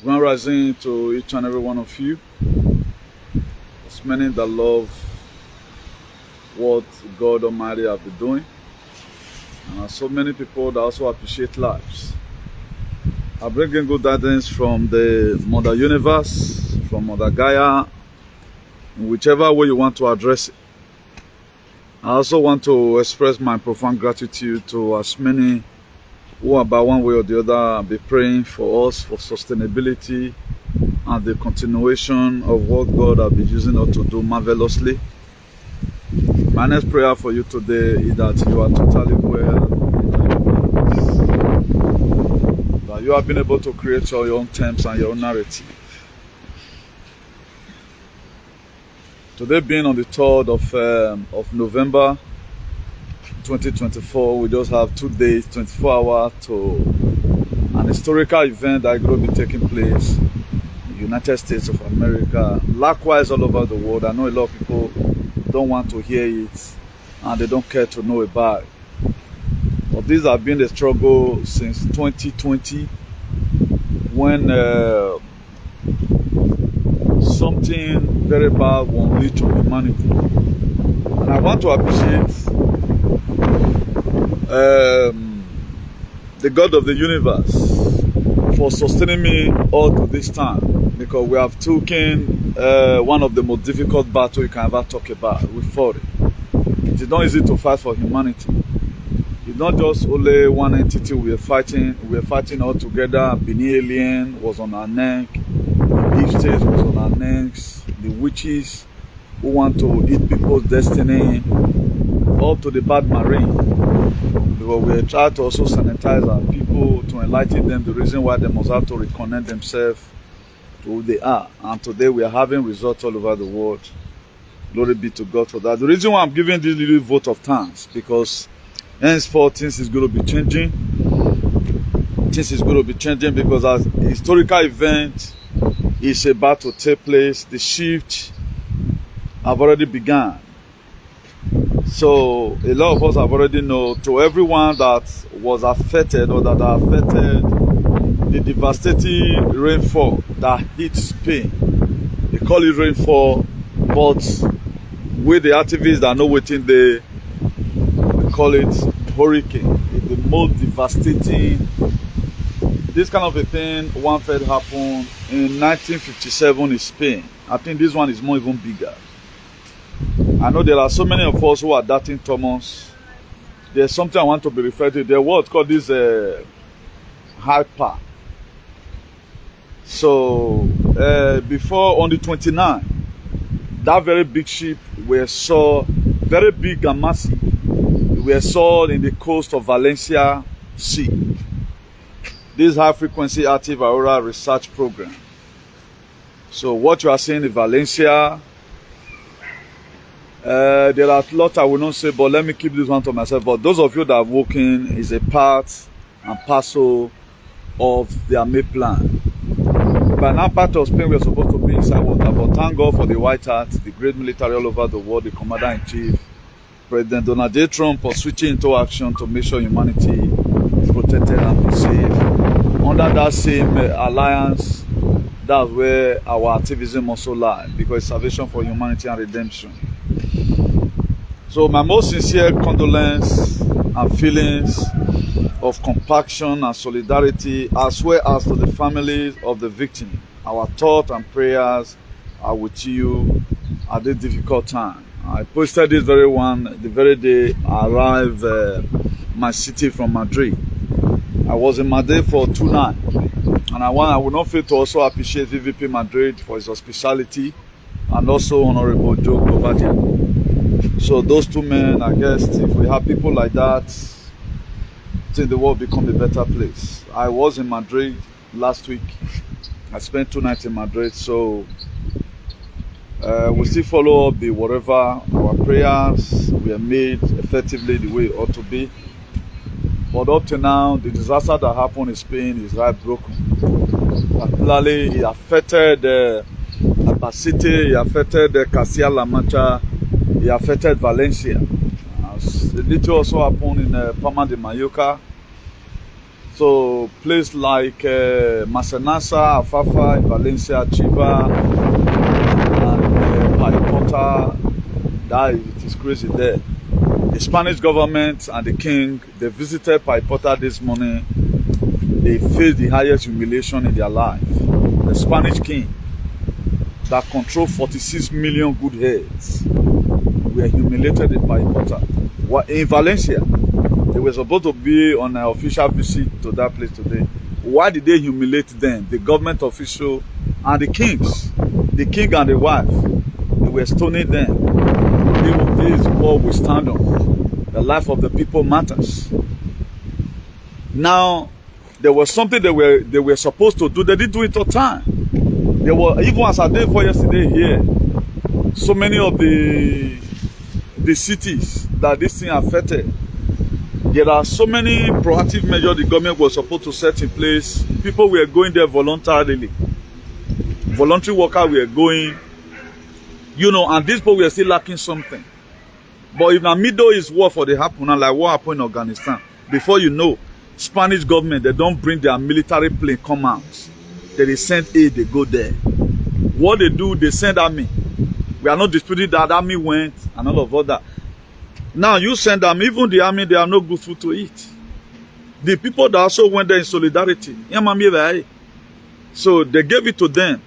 Grand rising to each and every one of you. There's many that love what God Almighty have been doing. And there are so many people that also appreciate lives. I bring in good tidings from the Mother Universe, from Mother Gaia, in whichever way you want to address it. I also want to express my profound gratitude to as many who are by one way or the other be praying for us for sustainability and the continuation of what God has been using us to do marvelously. My next prayer for you today is that you are totally well in your lives, that you have been able to create your own terms and your own narrative. Today being on the 3rd of November 2024, we just have 2 days, 24 hours to an historical event that is going to be taking place in the United States of America, likewise all over the world. I know a lot of people don't want to hear it and they don't care to know about it. But these have been the struggle since 2020 when something very bad will unleash on humanity. And I want to appreciate the God of the universe for sustaining me all to this time, because we have taken one of the most difficult battles you can ever talk about. We fought it. It is not easy to fight for humanity. It's not just only one entity we are fighting. We are fighting all together. Benin alien was on our neck. The deep state was on our necks. The witches who want to eat people's destiny, up to the bad marine. Because we try to also sanitize our people to enlighten them the reason why they must have to reconnect themselves to who they are. And today we are having results all over the world. Glory be to God for that. The reason why I'm giving this little vote of thanks, because henceforth things is going to be changing. Things is going to be changing because as a historical event is about to take place, the shift have already begun. So a lot of us have already know, to everyone that was affected or that are affected, the devastating rainfall that hit Spain. They call it rainfall, but with the activists that know within they call it hurricane. It's the most devastating. This kind of a thing one fed happened in 1957 in Spain. I think this one is more even bigger. I know there are so many of us who are doubting Thomas. There's something I want to be referred to. There was called this hyper. So before on the 29th, that very big ship we saw, very big and massive, we saw in the coast of Valencia Sea. This high frequency active aurora research program. So what you are seeing in Valencia, there are a lot I will not say, but let me keep this one to myself. But those of you that are working is a part and parcel of their main plan. By now, part of Spain, we are supposed to be inside water, but thank God for the White Hat, the great military all over the world, the Commander-in-Chief, President Donald J. Trump, for switching into action to make sure humanity is protected and be safe. Under that same alliance, that's where our activism also lies, because it's salvation for humanity and redemption. So my most sincere condolence and feelings of compassion and solidarity, as well as to the families of the victim. Our thoughts and prayers are with you at this difficult time. I posted this very one the very day I arrived my city from Madrid. I was in Madrid for 2 nights, and I will not fail to also appreciate VVP Madrid for his hospitality, and also Honorable Joe Govadia. So those two men, I guess, if we have people like that, I think the world become a better place. I was in Madrid last week. I spent 2 nights in Madrid, so we still follow up the whatever our prayers we have made effectively the way it ought to be. But up to now, the disaster that happened in Spain is right broken. Particularly, it affected Albacete, it affected Castilla-La Mancha, it affected Valencia. The little also happened in Palma de Mallorca. So places like Masenasa, Afafa, in Valencia, Chiva, and Paipota, it is crazy there. The Spanish government and the king, they visited Paipota this morning. They faced the highest humiliation in their life. The Spanish king that controlled 46 million good heads were humiliated in Paipota. In Valencia, they were supposed to be on an official visit to that place today. Why did they humiliate them? The government official and the kings, the king and the wife, they were stoning them. This is what we stand on. The life of the people matters. Now, there was something they were supposed to do. They didn't do it on time. There were, even as I did for yesterday here, so many of the cities that this thing affected. There are so many proactive measures the government was supposed to set in place. People were going there voluntarily. Voluntary workers were going, and these people were still lacking something. But if the Middle East war for the happen, like what happened in Afghanistan, before you know, Spanish government, they don't bring their military plane come out. They send aid, they go there. What they do, they send army. We are not disputing that army went and all of that. Now you send them, even the army, they have no good food to eat. The people that also went there in solidarity. So they gave it to them.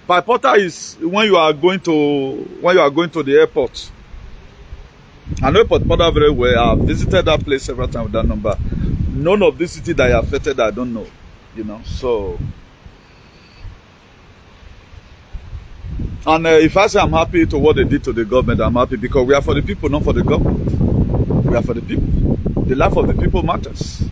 Paipota is when you are going to the airport. I know Paipota very well. I've visited that place several times with that number. None of this city that I affected, I don't know. So. And if I say I'm happy to what they did to the government, I'm happy because we are for the people, not for the government. We are for the people. The life of the people matters.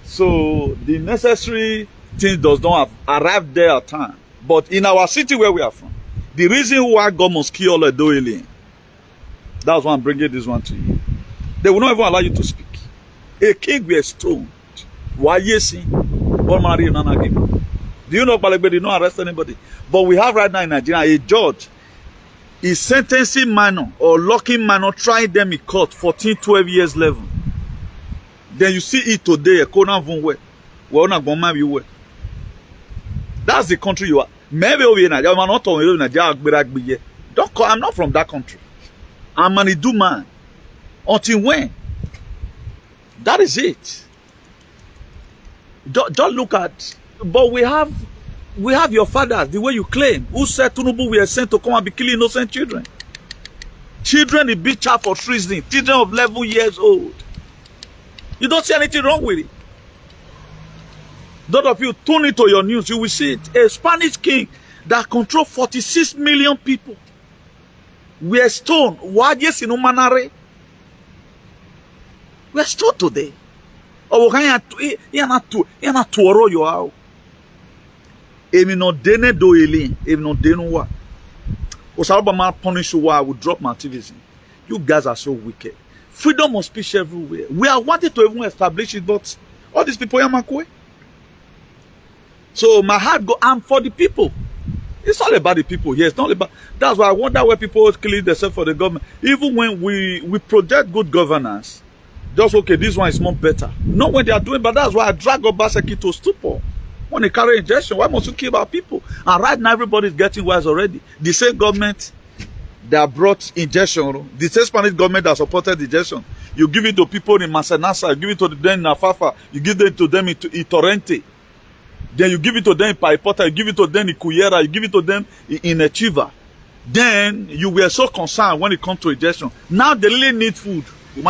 So the necessary things does not arrive there at time. But in our city where we are from, the reason why God must kill all the alien, that's why I'm bringing this one to you. They will not even allow you to speak. A king will stoned. Why yes? Do you know Balagbe did not arrest anybody? But we have right now in Nigeria a judge is sentencing minor or locking minor, trying them in court 14, 12 years level. Then you see it today, that's the country you are. Maybe over in Nigeria, don't call, I'm not from that country. I'm an Idu man. Until when? That is it. Don't look at. But we have your fathers, the way you claim, who said Tinubu were sent to come and be killing innocent children. Children in big charge for treason, children of 11 years old. You don't see anything wrong with it. Those of you tune into your news, you will see it. A Spanish king that controls 46 million people were stoned. Why yes in Umanare? We are stoned today. Oh, you're not you out. If no dene do alien, if no dene wa. Osalba punish you, I will drop my activism. You guys are so wicked. Freedom of speech everywhere. We are wanting to even establish it, but all these people are makwe. So my heart go arm for the people. It's all about the people. Yes, not about. That's why I wonder why people kill themselves for the government. Even when we project good governance, just okay, this one is more better. Not when they are doing, but that's why I drag Obaseki to stupor. When they carry injection, why must you kill our people? And right now, everybody is getting wise already. The same government that brought injection, the same Spanish government that supported injection, you give it to people in Masenasa, you give it to them in Afafa, you give it to them in Torrente, then you give it to them in Paipota, you give it to them in Cuyera, you give it to them in Echiva. Then you were so concerned when it comes to injection. Now they really need food. The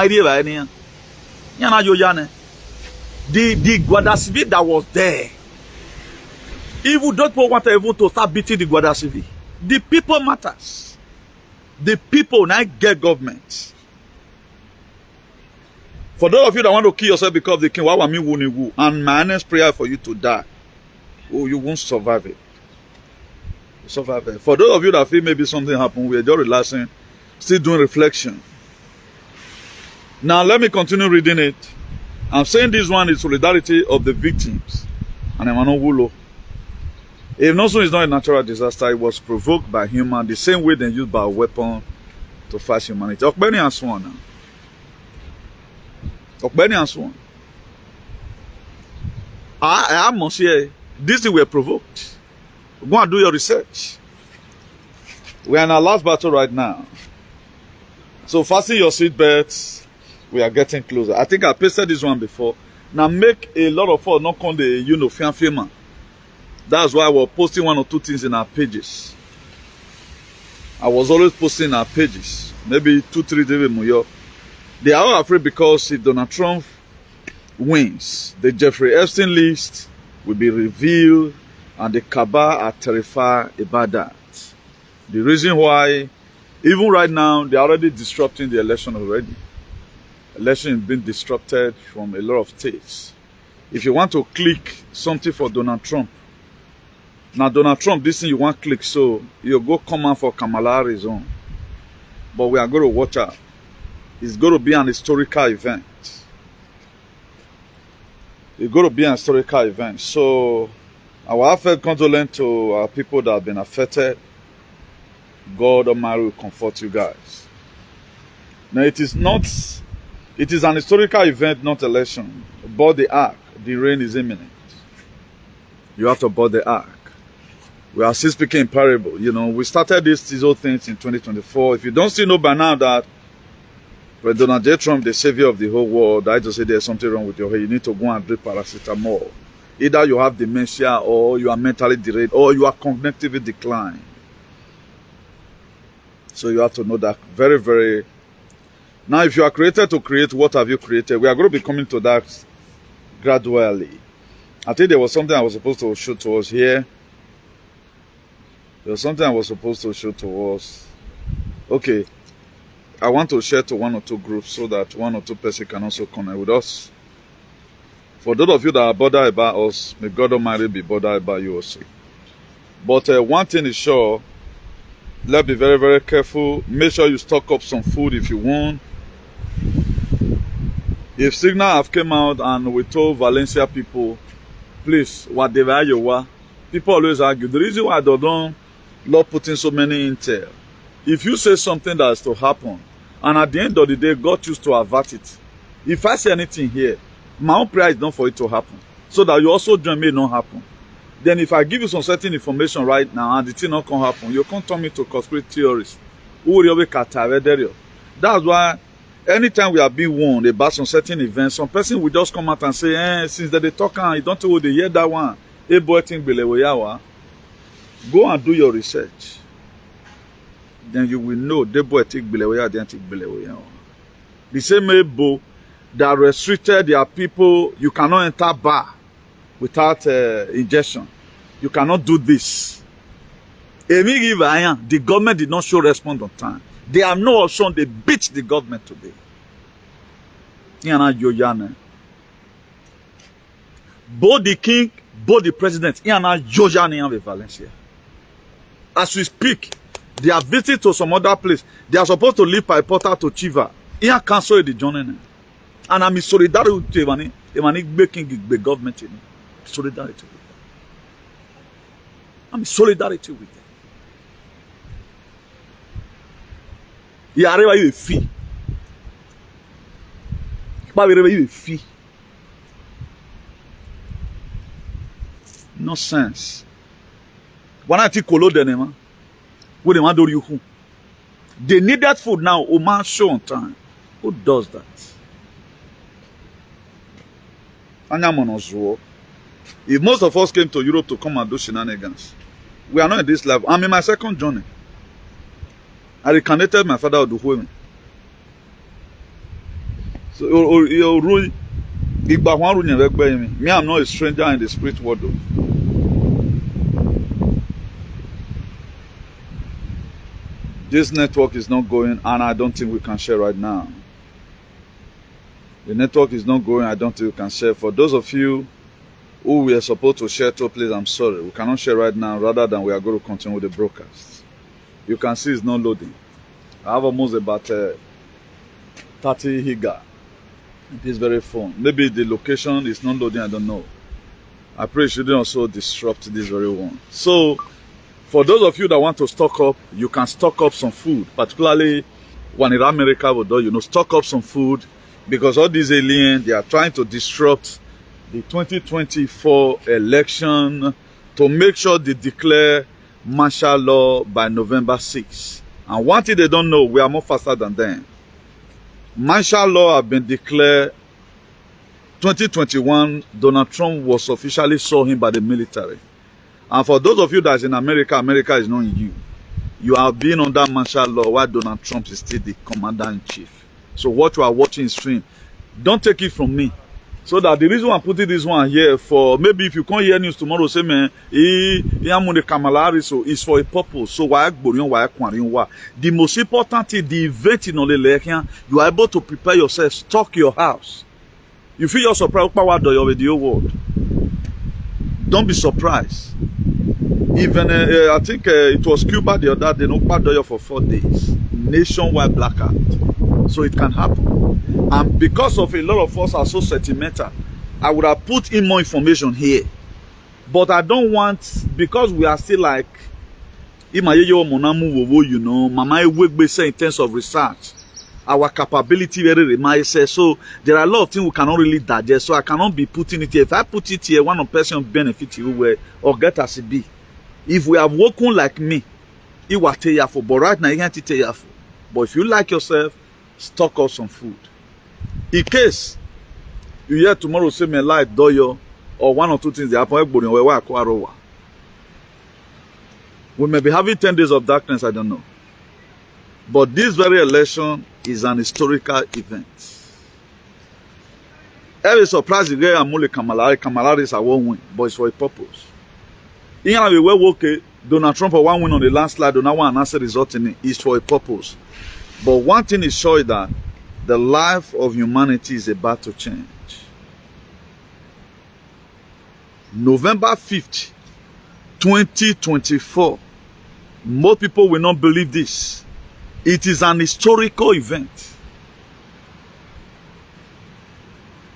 Guardia Civil that was there, even those people want even to start beating the Guardia Civil. The people matters. The people now get government. For those of you that want to kill yourself because of the king, and my earnest prayer for you to die. Oh, you won't survive it. Survive it. For those of you that feel maybe something happened, we are just relaxing, still doing reflection. Now let me continue reading it. I'm saying this one is solidarity of the victims. And I'm not wulo. If Nosun is not a natural disaster, it was provoked by human, the same way they used by a weapon to fight humanity. Okbeni and Swan now. Okbeni and Swan. I must say, this thing were provoked. Go and do your research. We are in our last battle right now. So fasten your seatbelts. We are getting closer. I think I pasted this one before. Now make a lot of us not come the fian. That's why I was posting one or two things in our pages. I was always posting in our pages. Maybe 2-3 days. They are all afraid because if Donald Trump wins, the Jeffrey Epstein list will be revealed and the cabal are terrified about that. The reason why, even right now, they are already disrupting the election already. Election is being disrupted from a lot of states. If you want to click something for Donald Trump, now Donald Trump, this thing you want to click, so you go come out for Kamala Harris own. But we are going to watch out. It's going to be an historical event. It's going to be an historical event. So, our heartfelt condolence to our people that have been affected. God Almighty will comfort you guys. Now, it is an historical event, not election. Board the ark. The rain is imminent. You have to board the ark. We are still speaking in parable. You know, we started these whole things in 2024. If you don't still know by now that when Donald J. Trump, the savior of the whole world, I just say there's something wrong with your head, you need to go and drink paracetamol. Either you have dementia, or you are mentally derailed, or you are cognitively declined. So you have to know that very, very. Now, if you are created to create, what have you created? We are going to be coming to that gradually. I think there was something I was supposed to show to us here. There was something I was supposed to show to us. Okay. I want to share to 1 or 2 groups so that 1 or 2 persons can also connect with us. For those of you that are bothered about us, may God Almighty be bothered about you also. But one thing is sure, let's be very, very careful. Make sure you stock up some food if you want. If signal have come out and we told Valencia people, please, whatever you are, people always argue. The reason why they don't love putting so many intel. If you say something that is to happen, and at the end of the day, God chooses to avert it. If I say anything here, my own prayer is not for it to happen. So that you also join me, it not happen. Then if I give you some certain information right now, and the thing not can happen, you can't turn me to conspiracy theorists. That's why anytime we are being warned about some certain events, some person will just come out and say, since they talk, you don't know they hear that one. Go and do your research. Then you will know the boy take Bilewa, then take Bilewa. The same Ebo that restricted their people, you cannot enter bar without injection. You cannot do this. The government did not show response on time. They have no option. They beat the government today. Both the king, both the president, Valencia. As we speak, they are visiting to some other place. They are supposed to leave by Porter to Chiva. He can't cancel the journey. And I'm in solidarity with Tivani. Emani making the government. Solidarity with them. I'm in solidarity with them. He arrive you a fee. He arrive you a fee. No sense. When I take Kolo Denema, what they want to do you? They need that food now. Oman show on time. Who does that? If most of us came to Europe to come and do shenanigans, we are not in this life. I'm in my second journey. I reincarnated my father of the women. So me, I'm not a stranger in the spirit world though. This network is not going, and I don't think we can share right now. The network is not going, I don't think we can share. For those of you who we are supposed to share to, please, I'm sorry. We cannot share right now, rather than we are going to continue with the broadcast. You can see it's not loading. I have almost about 30 giga. This very phone. Maybe the location is not loading, I don't know. I pray it shouldn't also disrupt this very one. So, for those of you that want to stock up, you can stock up some food, particularly when in America, stock up some food, because all these aliens, they are trying to disrupt the 2024 election to make sure they declare martial law by November 6th. And one thing they don't know, we are more faster than them. Martial law have been declared 2021. Donald Trump was officially sworn in by the military. And for those of you that's in America, America is not in you. You have been under martial law while Donald Trump is still the commander-in-chief. So what you are watching stream, don't take it from me. So that the reason I'm putting this one here for, maybe if you can't hear news tomorrow, say, man, so it's for a purpose. So why the most important thing, the event in the election, you are able to prepare yourself, stock your house. You feel you're surprised with the whole world. Don't be surprised. Even I think it was Cuba the other day, no bad for 4 days, nationwide blackout. So it can happen. And because of a lot of us are so sentimental, I would have put in more information here. But I don't want, because we are still like, you know, Mama say in terms of research, our capability very reminds. So there are a lot of things we cannot really digest. So I cannot be putting it here. If I put it here, one person benefit you or get us a B. If we have woken like me, it will tell you for. But right now, you can't tell you for. But if you like yourself, stock up some food. In case you hear tomorrow say me light doyo or one or two things they happen, we may be having 10 days of darkness, I don't know. But this very election is an historical event. Every surprise you get Amule Kamalari is a one win, but it's for a purpose. In a way, okay, Donald Trump for one win on the landslide, Donald one answer result in it is for a purpose. But one thing is sure that the life of humanity is about to change. November 5th, 2024. Most people will not believe this. It is an historical event.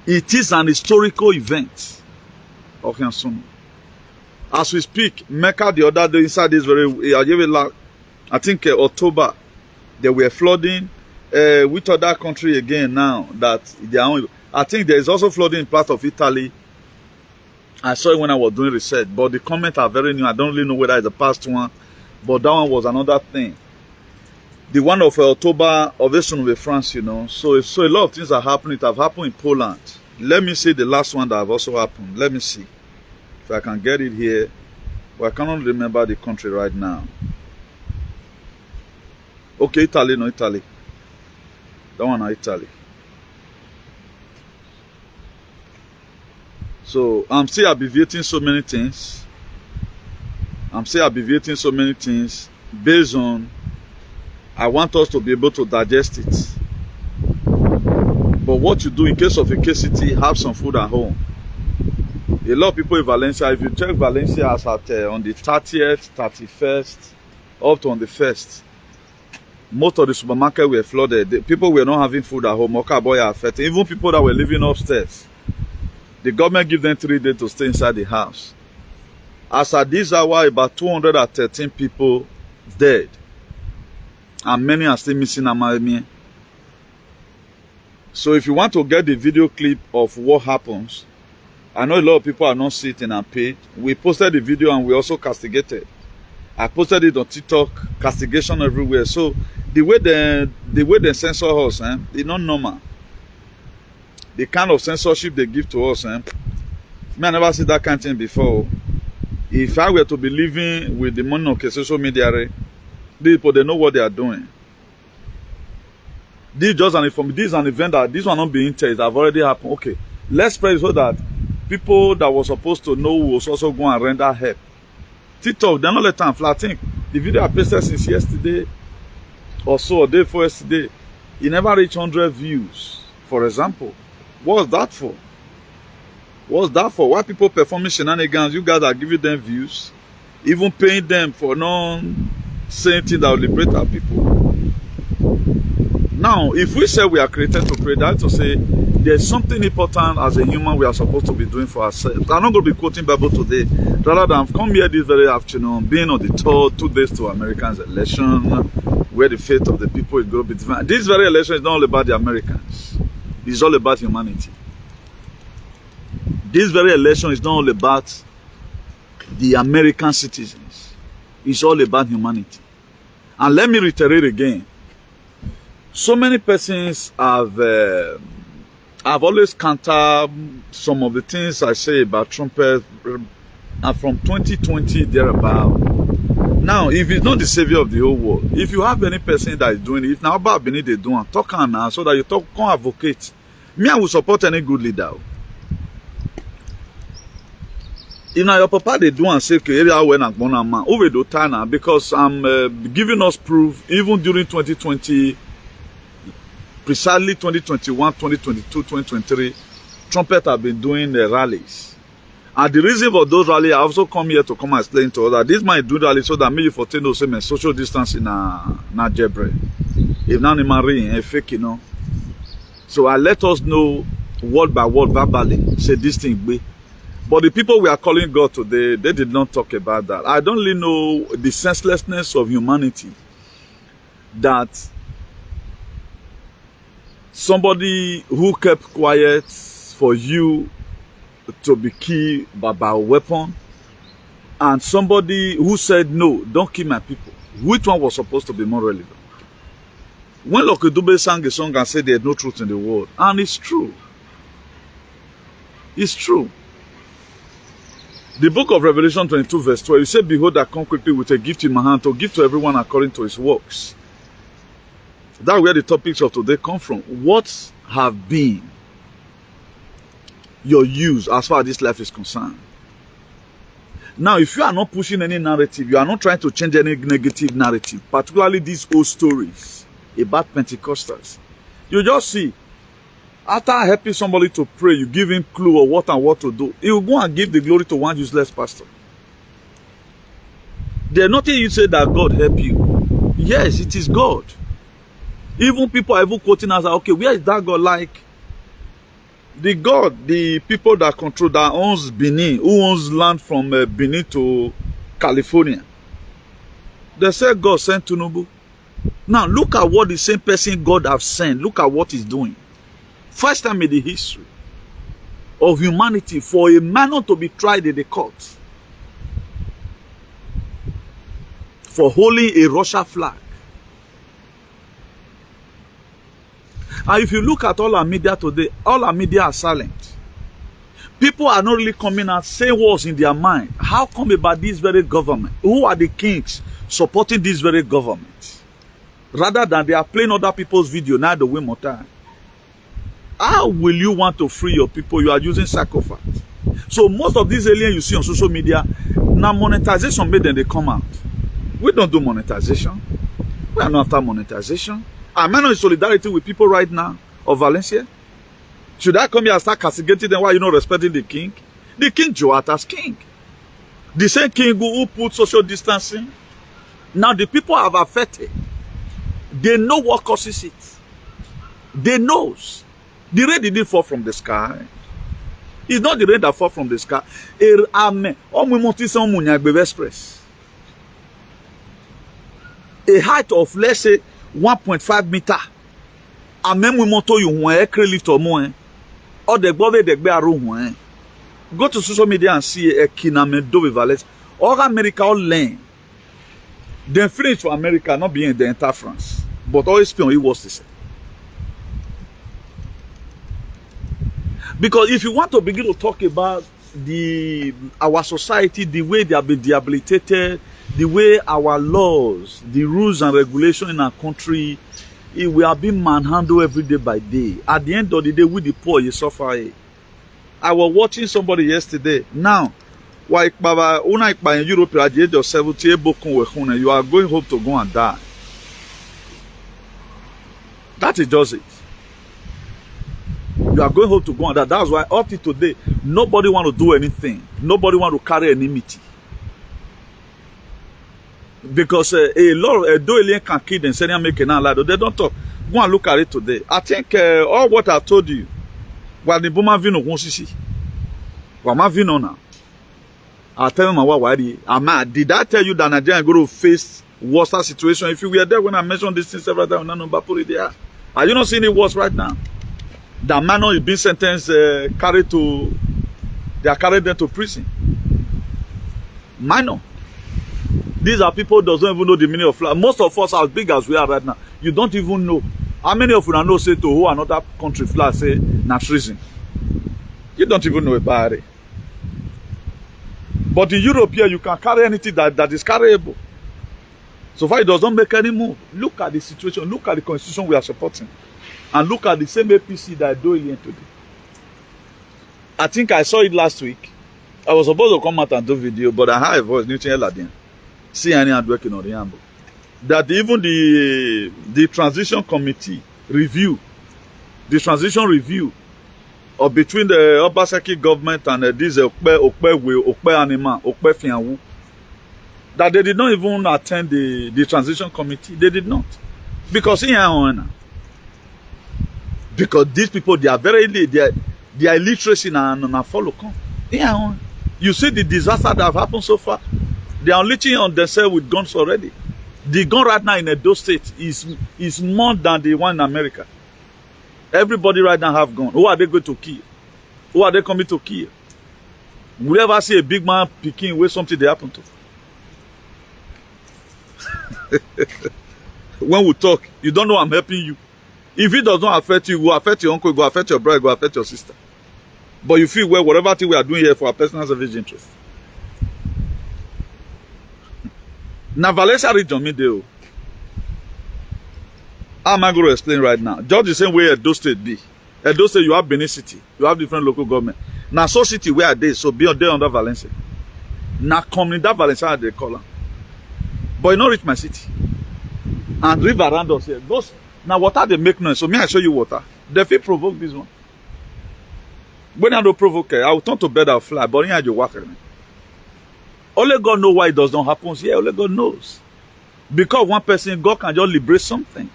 It is an historical event. Okay, so as we speak, Mecca the other day inside this very, I think October, there were flooding. Which other country again now that they are only, I think there is also flooding in part of Italy. I saw it when I was doing research, but the comments are very new. I don't really know whether it's the past one, but that one was another thing. The one of October of this one with France, you know. So a lot of things are happening. It have happened in Poland. Let me see the last one that have also happened. Let me see if I can get it here. But I cannot remember the country right now. Okay, Italy, no Italy. That one is Italy. So I'm still abbreviating so many things. Based on I want us to be able to digest it. But what you do in case of a KCT, have some food at home. A lot of people in Valencia, if you check Valencia as at on the 30th, 31st, up to on the 1st, most of the supermarkets were flooded. People were not having food at home. Even people that were living upstairs. The government gave them 3 days to stay inside the house. As at this hour, about 213 people dead. And many are still missing Amami. So if you want to get the video clip of what happens, I know a lot of people are not sitting and paid. We posted the video and we also castigated. I posted it on TikTok, castigation everywhere. So the way they censor us, it's not normal. The kind of censorship they give to us, me, I never see that kind of thing before. If I were to be living with the money on social media, these people, they know what they are doing. This is just an information. This is an event that this one not being tested. Have already happened. Okay, let's pray so that people that were supposed to know will also go and render help. TikTok, they're not let time flat. I think the video I posted since yesterday or so, or day before yesterday, it never reached 100 views. For example, what's that for? What's that for? Why people performing shenanigans? You guys are giving them views, even paying them for non-saying things that will liberate our people. Now, if we say we are created to pray, that's to say there's something important as a human we are supposed to be doing for ourselves. I'm not going to be quoting Bible today. Rather than I've come here this very afternoon, being on the third 2 days to Americans' election, where the fate of the people is going to be different. This very election is not all about the Americans. It's all about humanity. this very election is not all about the American citizens. It's all about humanity. And let me reiterate again. So many persons have always countered some of the things I say about trumpets and from 2020 thereabout. Now, if it's not the savior of the whole world, if you have any person that is doing it, if now about Benin they do and talk on now so that you talk come advocate. Me, I will support any good leader. If now your papa they do and say okay, area when I'm gonna man over the time because I'm giving us proof even during 2020, precisely 2021, 2022, 2023, trumpet have been doing rallies. And the reason for those rallies, I also come here to come and explain to us that this might do rally so that maybe for 10 or so social distancing na jebre. If not in marine, fake, you know. So I let us know word by word verbally, say this thing be. But the people we are calling God today, they did not talk about that. I don't really know the senselessness of humanity that somebody who kept quiet for you to be killed by a weapon, and somebody who said no, don't kill my people. Which one was supposed to be more relevant? When Lucky Dube sang a song and said there's no truth in the world, and it's true. It's true. The book of Revelation 22 verse 12, you say, behold, I come quickly with a gift in my hand to give to everyone according to his works. That's where the topics of today come from. What have been your use as far as this life is concerned? Now, if you are not pushing any narrative, you are not trying to change any negative narrative, particularly these old stories about Pentecostals, you just see, after helping somebody to pray, you give him clue of what and what to do. He will go and give the glory to one useless pastor. There's nothing you say that God help you. Yes, it is God. Even people are even quoting us, okay, where is that God like? The God, the people that control, that owns Benin, who owns land from Benin to California. They say God sent Tinubu. Now, look at what the same person God have sent. Look at what he's doing. First time in the history of humanity for a man to be tried in the court for holding a Russia flag. And if you look at all our media today, all our media are silent. People are not really coming out saying what's in their mind. How come about this very government? Who are the kings supporting this very government? Rather than they are playing other people's video, now the way more time. How will you want to free your people? You are using sacrifice. So most of these aliens you see on social media, now monetization made them they come out. We don't do monetization. We are not after monetization. Am I not in solidarity with people right now of Valencia? Should I come here and start castigating them while you're not respecting the king? The king Joat as king. The same king who put social distancing. Now the people have affected. They know what causes it. They knows. The rain didn't fall from the sky. It's not the rain that fall from the sky. Express. A height of, let's say, 1.5 meter. And même we moto you one lift or more. Or the body the bear. Go to social media and see a kinamendo with Valais. Or America all land. Then finish for America, not being the entire France. But always feel it was the same. Because if you want to begin to talk about our society, the way they have been debilitated, the way our laws, the rules and regulations in our country, we are being manhandled every day by day. At the end of the day, we the poor, you suffer. I was watching somebody yesterday. Now, why in Europe at the age of 70, you are going home to go and die. That is just it. You are going home to go and die. That's why up to today, nobody want to do anything. Nobody want to carry enmity. Because a lot of alien can kill them, say they make an lie. They don't talk. Go and look at it today. I think all what I told you, while the Buma Vino won't see. Wama Vino now. I'll tell them why. Did I tell you that Nigeria is going to face worse situation? If you were there when I mentioned this thing several times, no, put it there. Are you not seeing it worse right now? That man is being sentenced, carried to They are carrying them to prison. Minor. These are people who doesn't even know the meaning of flag. Most of us, as big as we are right now, you don't even know. How many of you know say to who another country flag say na treason? You don't even know about it. But in Europe here, you can carry anything that is carryable. So far it does not make any move. Look at the situation, look at the constitution we are supporting. And look at the same APC that I do here today. I think I saw it last week. I was supposed to come out and do video, but I had a voice, see any hand working on the handbook. That even the transition committee review, the transition review or between the Obaseki government and this Okpe Anima, Okpe Fianwu, that they did not even attend the transition committee. They did not. Because these people, they are very their illiteracy and follow come. You see the disaster that have happened so far. They are leeching on themselves with guns already. The gun right now in Edo State is more than the one in America. Everybody right now have gun. Who are they going to kill? Who are they coming to kill? Will you ever see a big man picking where something they happen to? When we talk, you don't know I'm helping you. If it does not affect you, it will affect your uncle, it will affect your brother, it will affect your sister. But you feel, well, whatever thing we are doing here for our personal selfish interest. Now, Valencia region, me deal. How am I going to explain right now? Just the same way Edo State be. Edo State, you have Benin City. You have different local government. Now, so city where are they? So be there under Valencia. Now, coming that Valencia, they call them. But you not reach my city. And river around us here. Those, now, water, they make noise. So, me, I show you water. They feel provoke this one. When I don't provoke, I will turn to bed and fly. But here, you walk. Only God knows why it does not happen here. Only God knows. Because one person, God can just liberate something.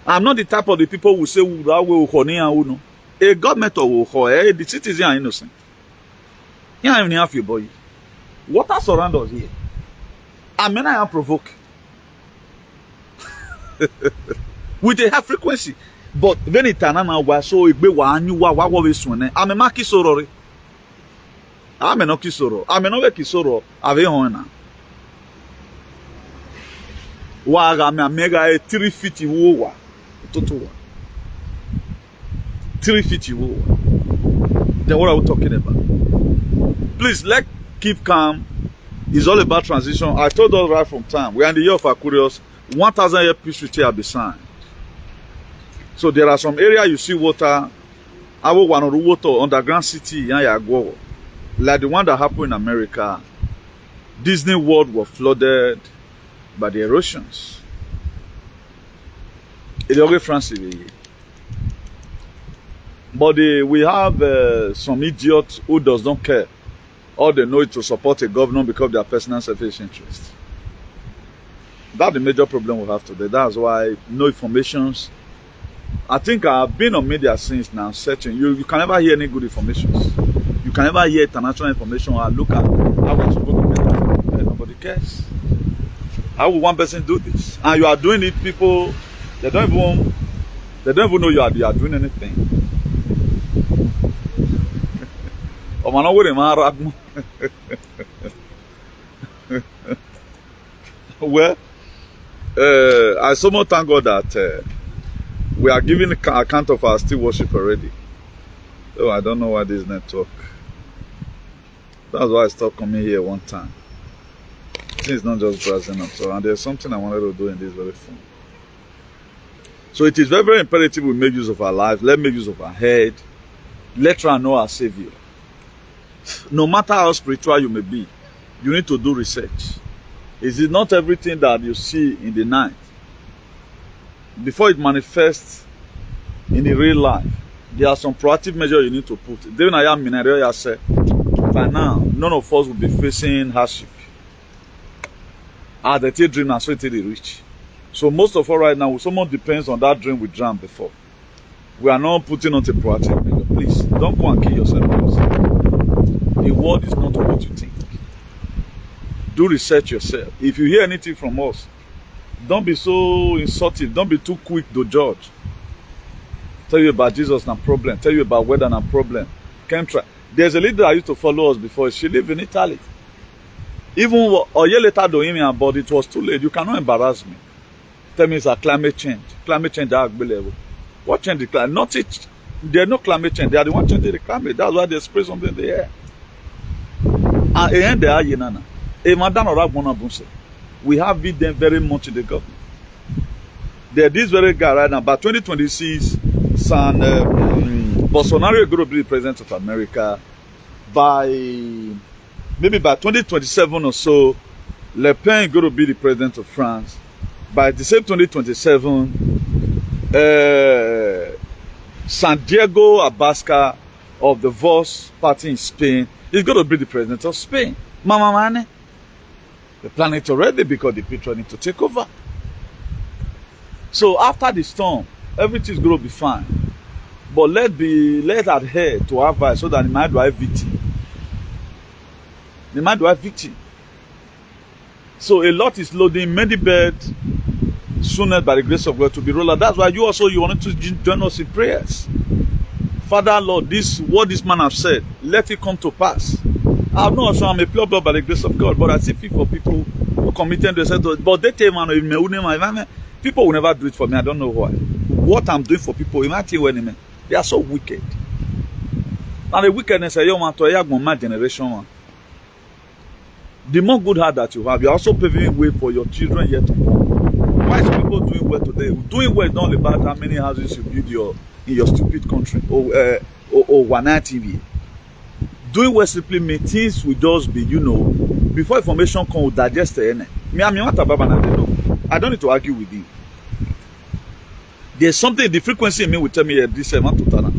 I'm not the type of the people who say, a government or the citizens are innocent. Here I have you, boy. Water surrounds us here. I mean, I am provoked. With a high frequency. But when it turns out, so it be one you are what we soon. I'm a maki sorori. I'm not kisoro. I'm not a kisoro. Ave hona. Waga me mega a 350 wowa. Total 350 wowa. Then what are we talking about? Please, let's keep calm. It's all about transition. I told us right from time. We are in the year of Aquarius. 1,000 year peace treaty have been signed. So there are some areas you see water. I will want to water underground city. Like the one that happened in America. Disney World was flooded by the erosions. But we have some idiots who does not care. All they know is to support a governor because of their personal selfish interest. That's the major problem we have today. That's why no informations. I think I've been on media since now searching. You can never hear any good informations. You can never hear international information or look at how we're supposed to make that. Nobody cares. How will one person do this? And you are doing it, people, they don't even know you are doing anything. Well, I so much thank God that we are giving account of our still worship already. So I don't know why this network. That's why I stopped coming here one time. It's not just browsing up. So, and there's something I wanted to do in this very phone. So it is very, very imperative we make use of our life. Let's make use of our head. Let's try and know our Savior. No matter how spiritual you may be, you need to do research. Is it not everything that you see in the night? Before it manifests in the real life, there are some proactive measures you need to put. Then I am in said, by now, none of us will be facing hardship. The dream and so it reach. So most of us right now, someone depends on that dream we dreamt before. We are not putting on a proactive measure. Please, don't go and kill yourself. The world is not what you think. Do research yourself. If you hear anything from us, don't be so insulting. Don't be too quick to judge. Tell you about Jesus, no problem. Tell you about weather, no problem. Can't try. There's a lady that used to follow us before. She lived in Italy. Even a year later, doing me, but it was too late. You cannot embarrass me. Tell me it's a climate change. Climate change at level. What change the climate? Not it. There's no climate change. They are the one changing the climate. That's why they spray something in the air. And they are yenana. We have beat them very much in the government. There's this very guy right now. By 2026, Bolsonaro is going to be the president of America. Maybe by 2027 or so, Le Pen is going to be the president of France. By the same 2027, Santiago Abascal of the Vox party in Spain is going to be the president of Spain. Mama Mane, the planet already because the people need to take over. So after the storm, everything is going to be fine. But let's adhere to our advice so that the might drive victim. The might drive victim. So a lot is loading. Many beds sooner by the grace of God to be rolled out. That's why you wanted to join us in prayers. Father Lord, what this man has said, let it come to pass. I'm not sure I'm a pure blood by the grace of God, but I see for people who committed themselves. But they tell me, people will never do it for me. I don't know why. What I'm doing for people, they are so wicked. And the wickedness is my generation. The more good heart that you have, you're also paving way for your children yet to come. Why is people doing well today? Doing well is not about how many houses you build in your stupid country or one TV. Doing well simply means things will just be, before information comes, will digest it. I don't need to argue with you. There's something, the frequency in me will tell me this amount to turn.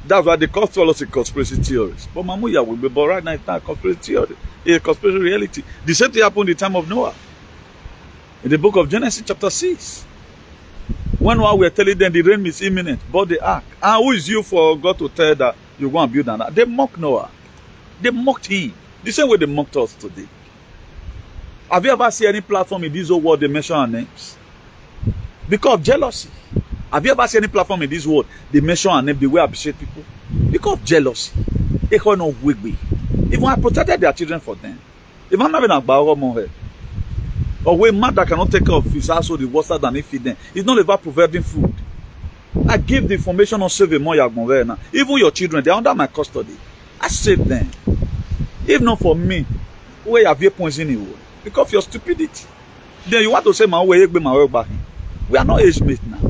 That's why they call theology conspiracy theories. But Mamuya will be, but right now it's not a conspiracy theory. It's a conspiracy reality. The same thing happened in the time of Noah. In the book of Genesis chapter 6. When we were telling them the rain is imminent, but the ark. And who is you for God to tell that you want to build an ark? They mocked Noah. They mocked him. The same way they mocked us today. Have you ever seen any platform in this whole world they mention our names? Because of jealousy. Have you ever seen any platform in this world they mention our name the way I appreciate people? Because of jealousy. They call no wiggy. Even I protected their children for them. If I'm having a bar more or when man that cannot take care of his household, the water than he feed them. It's not about providing food. I give the information on saving more now. Even your children, they're under my custody. I save them. If not for me, where have you points anyway? Because of your stupidity. Then you want to say my way back. We are not age mates now.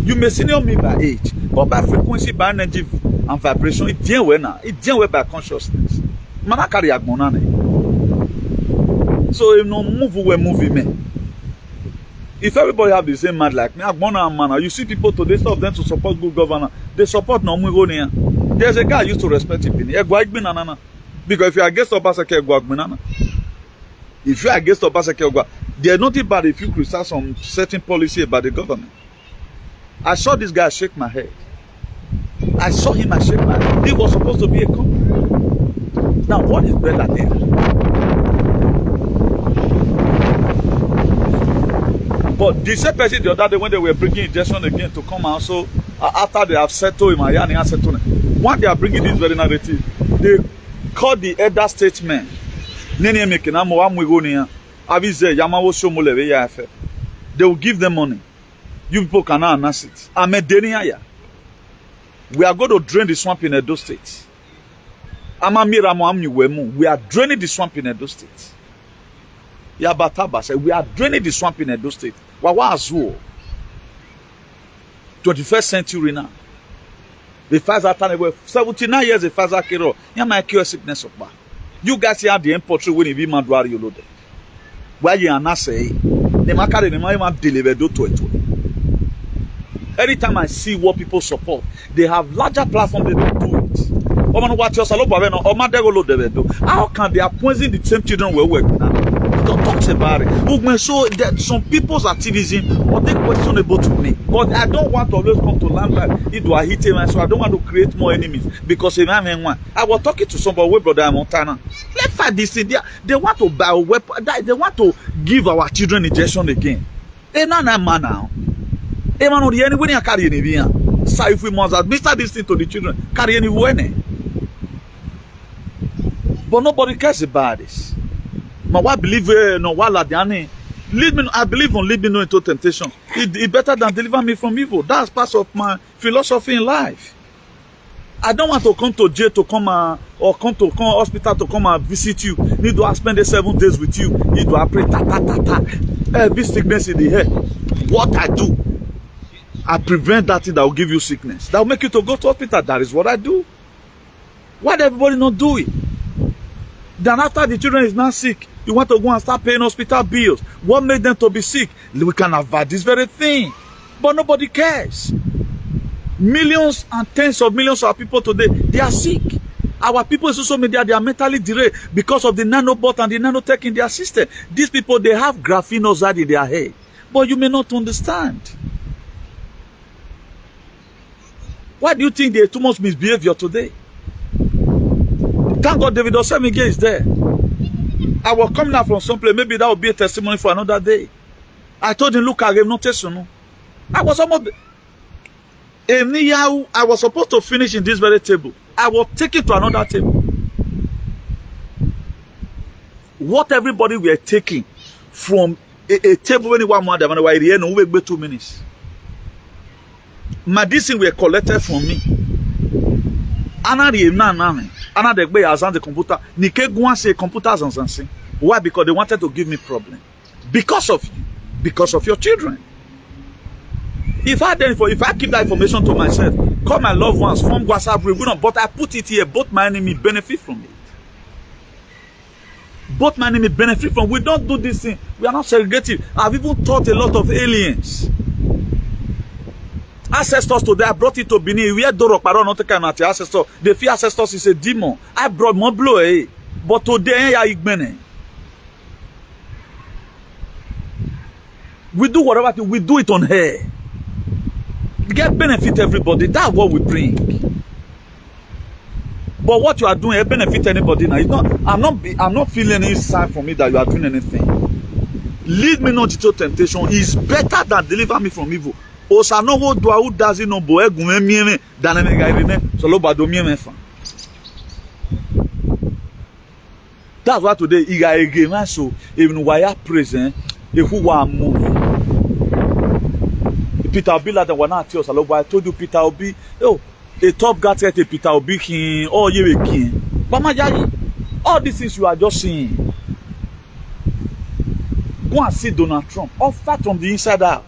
You may senior me by age, but by frequency, by energy and vibration, it deal well now. It deal well by consciousness. Man, I carry agmonane. So if no move away, movie me. If everybody have the same mind like me, agbona, you see people today, some of them to support good governor, they support no Mugonian. There's a guy I used to respect him. Because if you are against Obaseki, if you are against Obaseki, there's nothing bad if you criticize some certain policy about the government. I saw this guy shake my head. I saw him and shake my head. He was supposed to be a cop. Now, what is better there? But the same person the other day when they were bringing injection again to come out, so after they have settled him, when they are bringing this very narrative, they call the elder statesman. They will give them money. You people cannot announce it. We are going to drain the swamp in Edo State. We are draining the swamp in Edo State. Yabataba said, we are draining the swamp in Edo State. Wawa Azuo. 21st century now. The Pfizer time, 79 years the Pfizer cure. You might cure sickness of bar. You guys have the import when you be mandwari you loaded. Why you are not say, the market the man delivered to it. Anytime I see what people support, they have larger platforms, they don't do it. How can they are poisoning the same children we work with? Don't talk about it. So that some people's activism or they questionable to me. But I don't want to always come to land like it do I hit him, so I don't want to create more enemies. Because if I'm in one, I was talking to somebody with brother Montana. Let's fight this thing. They want to buy a weapon, they want to give our children injection again. They're not that man now. Sir, if we must administer this thing to the children, carry anywhere. But nobody cares about this. But what believe no waladiani. Lead me, I believe on lead me no into temptation. It better than deliver me from evil. That's part of my philosophy in life. I don't want to come to jail to come or come hospital to come and visit you. Need to spend the 7 days with you. Need to pray every sickness in the head. What I do, I prevent that thing that will give you sickness. That will make you to go to hospital. That is what I do. Why does everybody not do it? Then after the children is not sick, you want to go and start paying hospital bills. What made them to be sick? We can avoid this very thing. But nobody cares. Millions and tens of millions of people today, they are sick. Our people in social media, they are mentally derailed because of the nanobot and the nanotech in their system. These people, they have graphene oxide in their head. But you may not understand. Why do you think there is too much misbehavior today? Thank God David Osemige is there. I was coming out from some place. Maybe that will be a testimony for another day. I told him, look, I gave no testimony. I was almost... I was supposed to finish in this very table. I was taken to another table. What everybody were taking from a table when you want more than 2 minutes. Medicine were collected from me. Another way as on the computer. Nike go and say computers and something. Why? Because they wanted to give me problem. Because of you. Because of your children. If I keep that information to myself, call my loved ones, form WhatsApp group, but I put it here, both my enemy benefit from it. Both my enemy benefit from it. We don't do this thing. We are not segregative. I've even taught a lot of aliens. Ancestors today, I brought it to Benin. We had Doro Paro, not a ancestor. The fear ancestors is a demon. I brought more blow, but today I ignore. We do whatever we do it on here. Get benefit everybody. That's what we bring. But what you are doing, it benefit anybody now. It's not. I'm not feeling any sign from me that you are doing anything. Lead me not into temptation is better than deliver me from evil. Osanowo do who does it no boy gume mieme than a guy rene so lo bado mieme fa. That's why today iga again so even wire present if who wa move. Peter Obi like the one at yours. I told you Peter Obi. Oh, a top guy said Peter Obi king. Oh, you a king. But my daddy, all these things you are just seeing. Go and see Donald Trump. All fat from the inside out.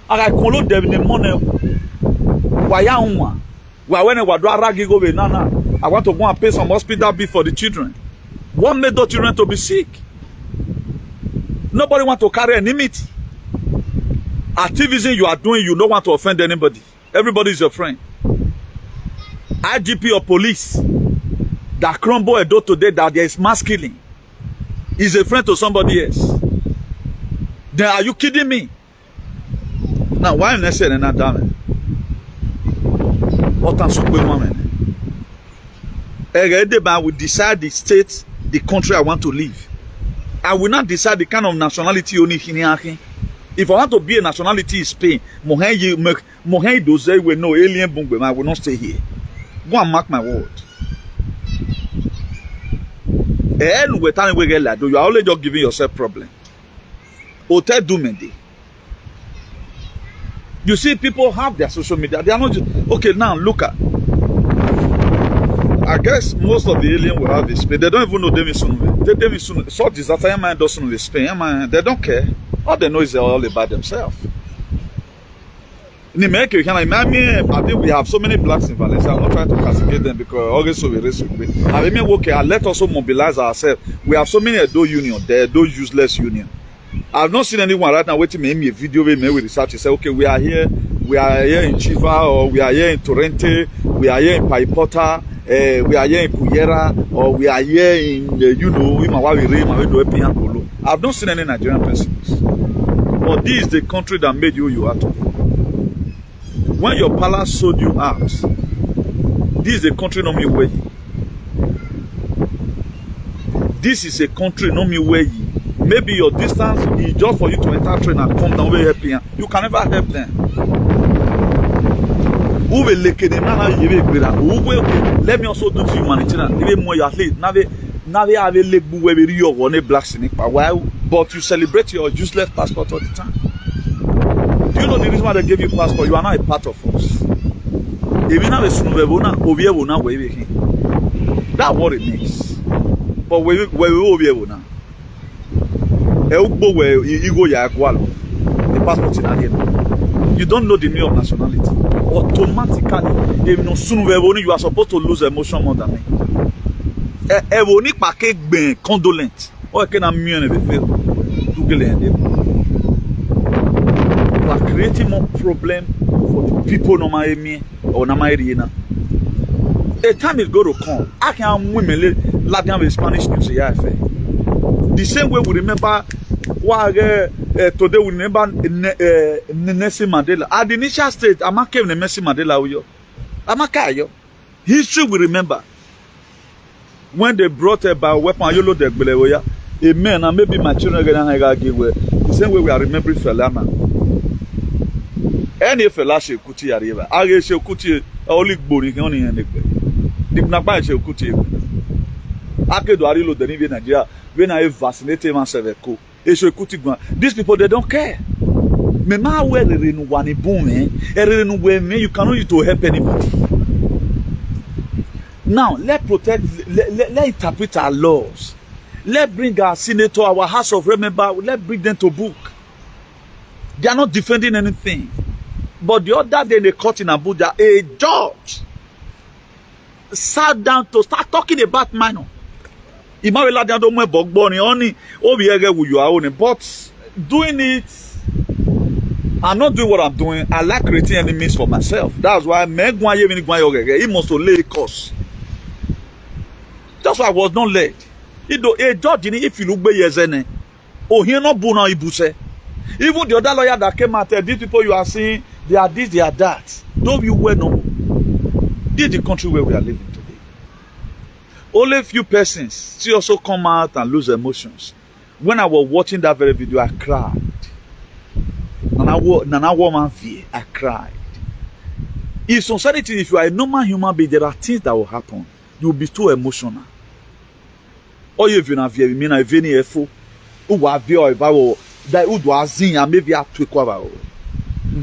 I call them the money. Why ya unwa? Why when I do aragi go be nana? I want to go and pay some hospital bill for the children. What made those children to be sick? Nobody want to carry enmity. Activism you are doing, you don't want to offend anybody. Everybody is your friend. IGP or police that crumble a door today that there is mass killing is a friend to somebody else. Then are you kidding me? Now why am I saying that damn? What am super woman? I will decide the state, the country I want to live. I will not decide the kind of nationality only in. If I want to be a nationality in Spain, Mohen doze with no alien bomb, I will not stay here. Go and mark my word. You are only just giving yourself problem. Hotel Dumende. You see, people have their social media. They are not just okay. Now look at. I guess most of the aliens will have this, but they don't even know them in Sunwe. They don't even so disaster man doesn't know Spain. They don't care. All they know is they're all about themselves. In America, you can imagine. I think we have so many blacks in Valencia. I'm not trying to castigate them because always so we race with. I mean, okay, let us also mobilize ourselves. We have so many Edo union there, those useless union. I've not seen anyone right now waiting me a video with me with research. Say, okay, we are here in Chiva, or we are here in Torrente, we are here in Paipota, we are here in Kuyera, or we are here in I've not seen any Nigerian persons. But this is the country that made you are today. When your palace sold you out, this is the country no me way. This is a country no me way. Maybe your distance is just for you to enter train and come down where help them. You can never help them. Let me also do to humanitarian. Even more at least now they have a leg where we are black cynic. But you celebrate your useless passport all the time. Do you know the reason why they gave you passport? You are not a part of us. That's what it means. But we will be able now. The passport in again. You don't know the meaning of nationality. Automatically, you are supposed to lose emotion more than me. Condolence. Or can I mean if you are creating more problem for the people no matter or no matter. A time is going to come. I can women Latin with Spanish news. The same way we remember why today we remember Nelson Mandela. At the initial stage, I'm not keeping Nelson Mandela with you. I'm not carrying. History we remember when they brought a weapon. You know the Belewoya. Amen. And maybe my children get give way. The same way we are remembering Felana. Any fella she kuti arriva. I she kuti only boring only in the Nagba she kuti. Ake do arilo the Nigeria Nigeria when I vaccinated myself ko. These people they don't care. Me ma we re nu wani boom you cannot use to help anybody. Now let's protect, let interpret our laws. Let's bring our senator, our House of Remember, let's bring them to book. They are not defending anything. But the other day in the court in Abuja, a judge sat down to start talking about minor. But doing it, I'm not doing what I'm doing. I like creating enemies for myself. That's why he must lay a course. That's why I was not led. A judge, if you look back, oh, he not born on Ibuse. Even the other lawyer that came out, these people you are seeing, they are this, they are that. Don't you well know? This is the country where we are living today. Only a few persons still also come out and lose emotions. When I was watching that very video, I cried. Nana woman fear, I cried. In society, if you are a normal human being, there are things that will happen. You will be too emotional. Or if you have fear, you mean I veni efo.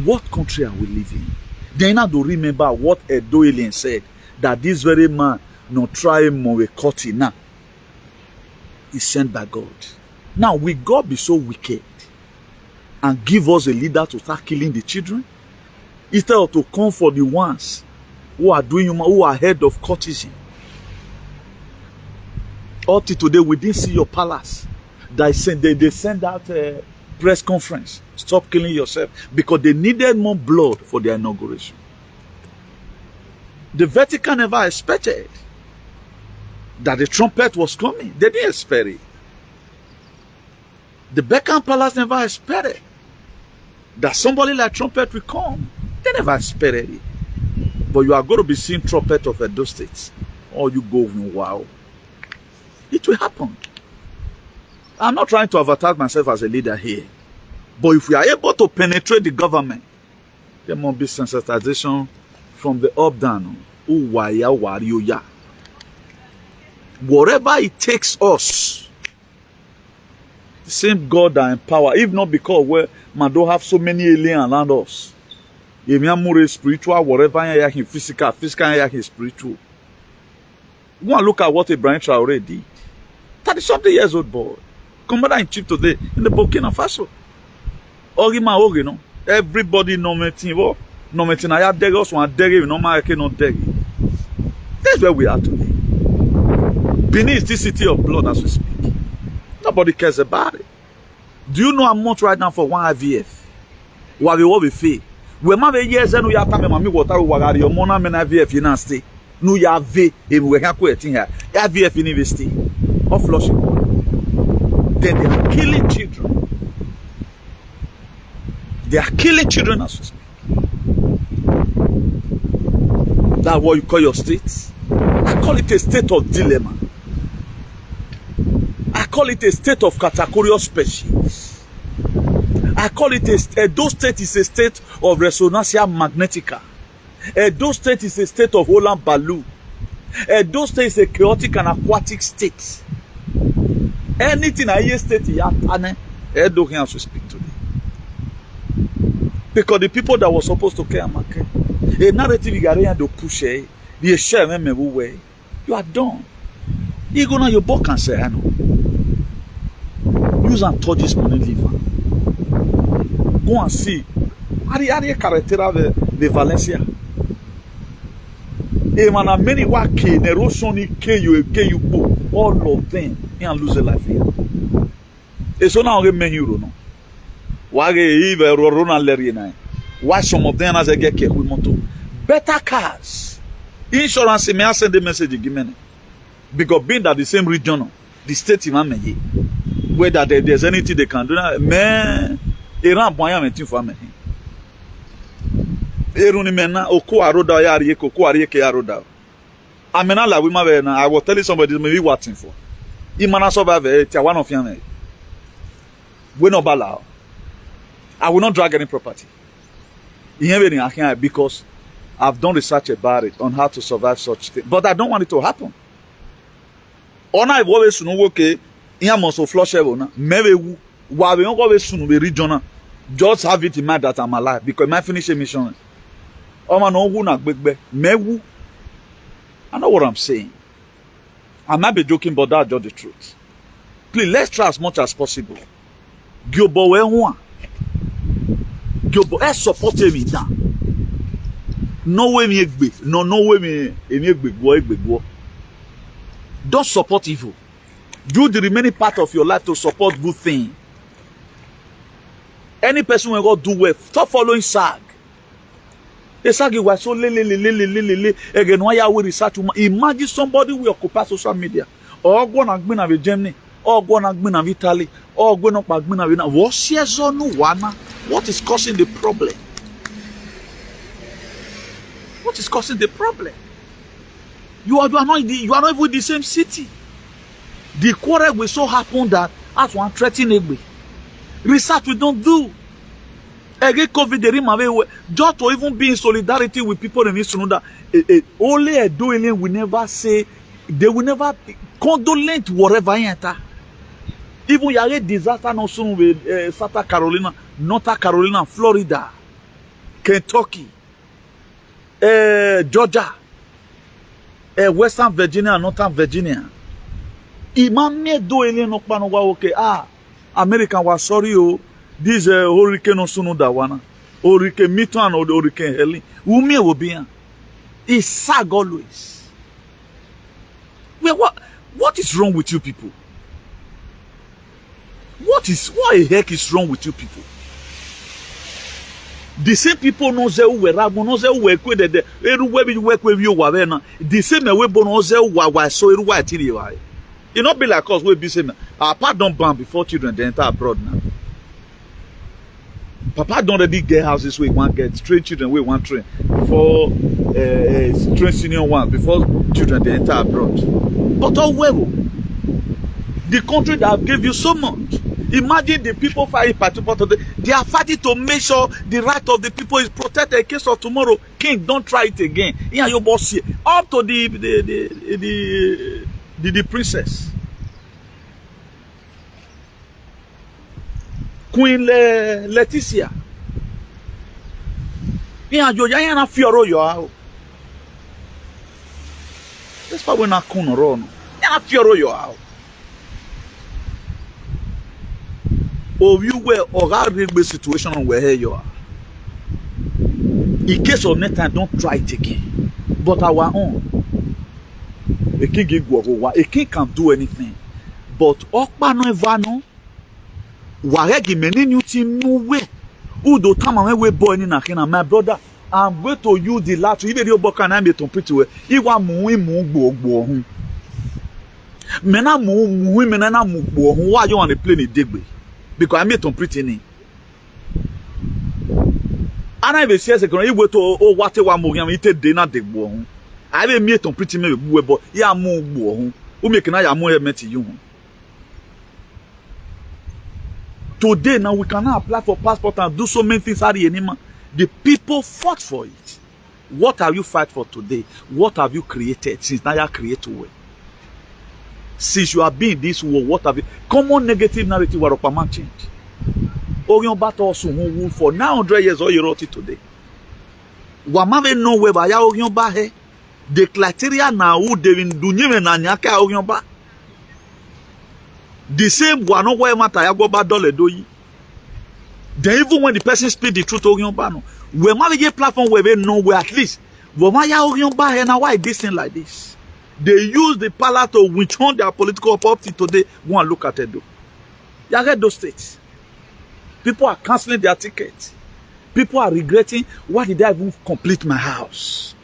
What country are we living in? Then I do remember what Edo Alien said, that this very man no try more caught now. Is sent by God. Now will God be so wicked and give us a leader to start killing the children instead of to come for the ones who are doing who are head of courtesan? Up to today we didn't see your palace. They send out a press conference. Stop killing yourself, because they needed more blood for their inauguration. The Vatican never expected that the trumpet was coming. They didn't expect it. The Buckingham Palace never expected that somebody like trumpet will come. They never expected it. But you are going to be seeing trumpet of Edo States. Or you go, wow. It will happen. I'm not trying to advertise myself as a leader here. But if we are able to penetrate the government, there must be sensitization from the up down. Whatever it takes us, the same God that empower, if not because we don't have so many aliens around us. If you are more spiritual, whatever you are physical you are spiritual. Go and look at what Ibrahim Traore did. 30-something years old boy. Commander-in-Chief today in the Burkina Faso. No? Everybody nominating. I have us one deggy, no man cannot deggy. That's where we are today. Benin is the city of blood as we speak. Nobody cares about it. Do you know how much right now for one IVF? What we feel? We have years and we have time mami water we wagari your mona men IVF you not stay. No you have ve we can quit here. IVF university of flushing. Then they are killing children. They are killing children as we speak. That's what you call your state? I call it a state of dilemma. I call it a state of categorical species. I call it Edo State is a state of resonantia magnetica. Edo State is a state of Holland Baloo. Edo State is a chaotic and aquatic state. Anything I hear state here, Edo can also speak to me. Because the people that were supposed to care, a narrative you got to push it, the share them way. You are done. You go now your book and say, I know. Use and touch this money liver. Go and see. Are the character of the Valencia? E man many wa ke nerosoni ke you all of them and lose a life here. E so now get euro no. Wa ge even rorona leri na. Why some of them as I get ke with motor. Better cars. Insurance may send the message again. Because being that the same region, the state even may whether there's anything they can do, man, Iran boya me tin for me. Eruni mena oku aroda ya ariye koku ariye ke aroda. Amena la we ma be na I was telling somebody maybe watching for. Imana so ba ve tia one of yan. We no bala. I will not drag any property. Because I've done research about it on how to survive such things. But I don't want it to happen. Ona I've always know okay, in must flush na maybe wa we always soon be regional. Just have it in mind that I'm alive because my finish a mission. I know what I'm saying. I might be joking, but that's just the truth. Please, let's try as much as possible. Gyobo support me now. No way me egbe. No way me egbe. Don't support evil. Do the remaining part of your life to support good thing. Any person will go do well. Stop following SAG. The SAG was so again. Why are we research? Imagine somebody will occupy social media or go and gbin of Germany or go and gbin of Italy or go and gbin of what is causing the problem? What is causing the problem? You are not even the same city. The quarrel will so happen that as one threatening research we don't do. Again, COVID, just to even be in solidarity with people in this that only a doing will never say, they will never condolent whatever enter. Even you have disaster no soon with South Carolina, North Carolina, Florida, Kentucky, Georgia, Western Virginia, Northern Virginia. Imam do alien no okay. American was sorry this hurricane no sunu da wana. Hurricane Milton or hurricane Helen. Umi will be it's sag always. Well, what is wrong with you people? What the heck is wrong with you people? The same people no ze we rago no ze we kwe de eru we bi work with you wa na the same we bo no ze wa so eru wa tiri wa. It not be like us we be same. Our papa don't ban before children they enter abroad now. Papa don't already get houses we want get train children we want train before train senior one before children they enter abroad. But all well, the country that gave you so much. Imagine the people fighting today. They are fighting to make sure the right of the people is protected in case of tomorrow. King, don't try it again. Yeah, your boss here. Up to the princess. Queen Leticia. Yeah, you're not fioro yo. That's why we're not going to run. You're not fioro yo. Or you were or a real situation where you are. In case of next time, don't try it again. But our own. A king can do anything. But Okpa no evano. Waregi many new team no way. Udo tama we boy ni na kina my brother. I'm going to use the last even your book and I made pretty well. Iwa mu gbo. Mena mu mena mu gbo. Why you want to play the degbe? Because I made them pretty neat. And I will say, you wait to what one more eat dinner de boon. I will meet them pretty maybe, but ya move boon. Who make an eye more met you. Today now we cannot apply for passport and do so many things anymore. The people fought for it. What have you fight for today? What have you created since Naya created way? Since you have been in this world, what have you? Common negative narrative were upon change. Orion battle also for 900 years or you today. Wamave no where by Orion Bahe. The criteria now who they in Dunyame Nanyaka Orion Ba. The same one where Matayago Badole doyi. Then even when the person speak the truth Orion Ba no. We have a platform where they know where at least why this thing like this. They use the power to withhold their political property today. Go and look at it though. You read those states. People are cancelling their tickets. People are regretting, why did I even complete my house?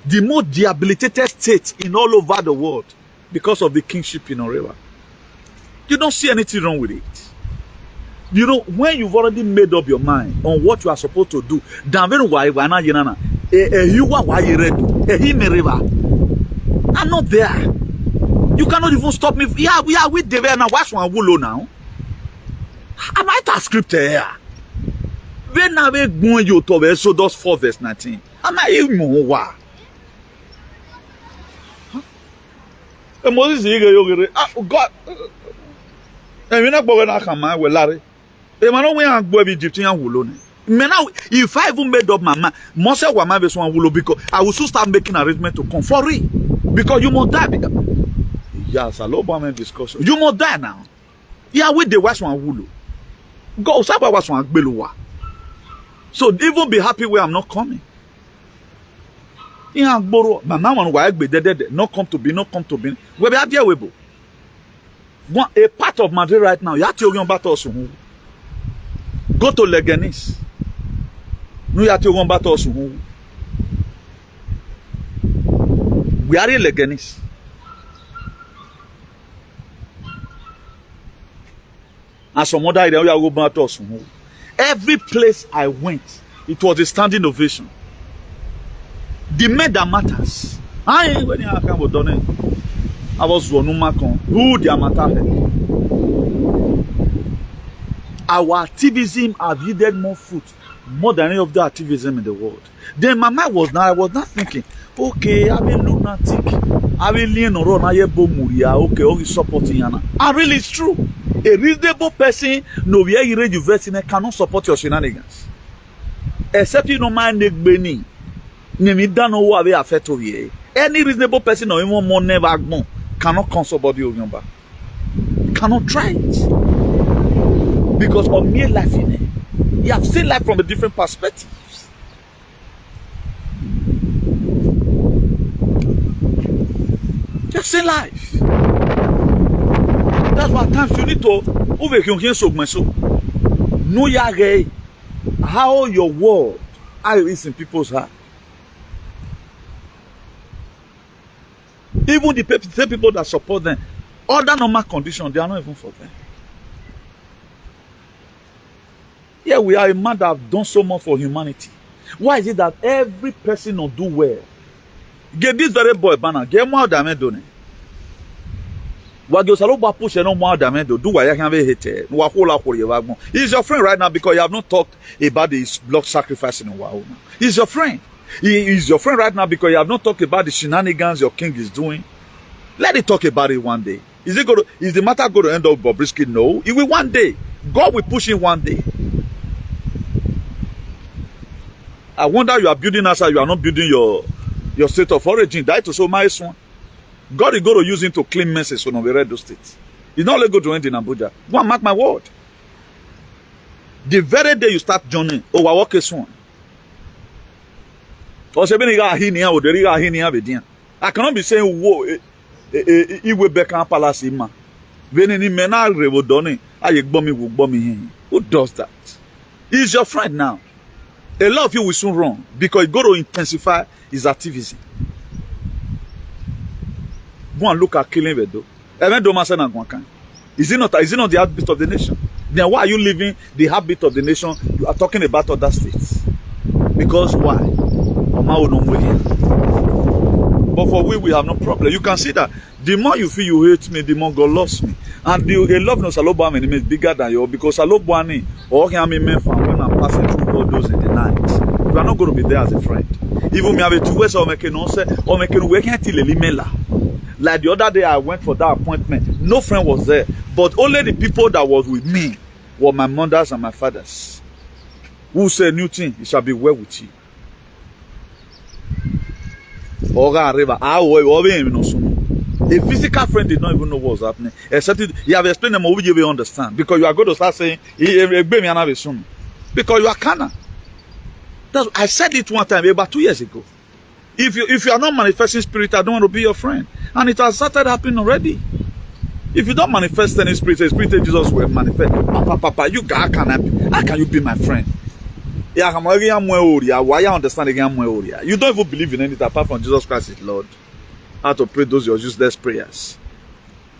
The most debilitated state in all over the world because of the kingship in Orewa. You don't see anything wrong with it. You know, when you've already made up your mind on what you are supposed to do, I'm not there. You cannot even stop me. Yeah, we are with David now. Watch one wulo now. Am I that scripture here? When I go you to Exodus 4 verse 19. Am I even more? Moses God. And we're not going to come out with Larry. If I even made up my mind, most of my will because I will soon start making arrangements to come for it. Because you must die. Yes, I love my discussion. You must die now. Yeah, with the wash one wulu. Go Saba was one beluwa. So even be happy where I'm not coming. Yeah, borrow my mama will be dead. Not come to be, not come to be. We be there we go. A part of Madrid right now, you have to go about us. Go to Leganis. No, you have to go about us. We are in Leganis. And some other area, we are going about us. Every place I went, it was a standing ovation. The men that matters. I was who the matter. Our activism have yielded more fruit, more than any of the activism in the world. Then my mind was now, I was not thinking, okay, I will lunatic, I will lean on okay, okay, supporting Yana. And really it's true. A reasonable person, no, we are university cannot support your shenanigans. Except you don't mind Beni. Any reasonable person or even more never cannot console body of your back. Cannot try it. Because of mere life in it. You have seen life from a different perspective. Just say life. That's why at times you need to know how your word is in people's heart. Even the same people that support them, other normal conditions, they are not even for them. Yeah, we are a man that have done so much for humanity. Why is it that every person will do well? Get this very boy banner. Get more damage done. He's your friend right now because you have not talked about his blood sacrifice in a while now. He's your friend. He is your friend right now because you have not talked about the shenanigans your king is doing. Let it talk about it one day. Is the matter going to end up Bobrisky? No. It will one day. God will push him one day. I wonder you are building outside, you are not building your state of origin. That is so nice one. God is going to use him to clean messes when we read those states. He's not only going to end in Abuja. Go and mark my word. The very day you start journeying, I cannot be saying, whoa, Iwe Beckham Palace Ima. Who does that? He's your friend now. A lot of you will soon run because it's going to intensify his activism. Go and look at killing Vedo. Is it not the heartbeat of the nation? Then why are you leaving the heartbeat of the nation? You are talking about other states. Because why? But for we have no problem. You can see that the more you feel you hate me, the more God loves me. And the love no Salobo enemy is bigger than yours, because Salobwani or IMMIN fan when I'm passing through all those in the night. You are not going to be there as a friend. Even me have a 2 ways or making no say or making working till Limela. Like the other day I went for that appointment. No friend was there. But only the people that was with me were my mothers and my fathers. Who said new thing, it shall be well with you. A physical friend did not even know what was happening. Except you have explained them, you will understand. Because you are going to start saying, because you are carnal. I said it one time about 2 years ago. If you are not manifesting spirit, I don't want to be your friend. And it has started happening already. If you don't manifest any spirit, the spirit of Jesus will manifest. Papa, you how can you be my friend? Why you understand again? You don't even believe in anything apart from Jesus Christ is Lord. How to pray those your useless prayers.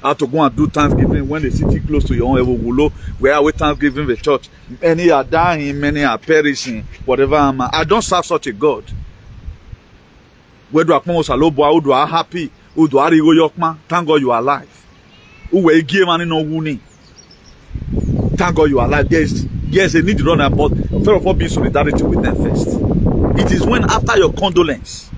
How to go and do thanksgiving when the city close to your own where we thanksgiving the church. Many are dying, many are perishing, whatever. I don't serve such a God. Where do I come Salobo? Who do I happy? Who do I go Yokma? Thank God you are alive. Who will give money no winning? Thank God you are alive. Yes, they need to run that, but first of all, be solidarity with them first. It is when after your condolence,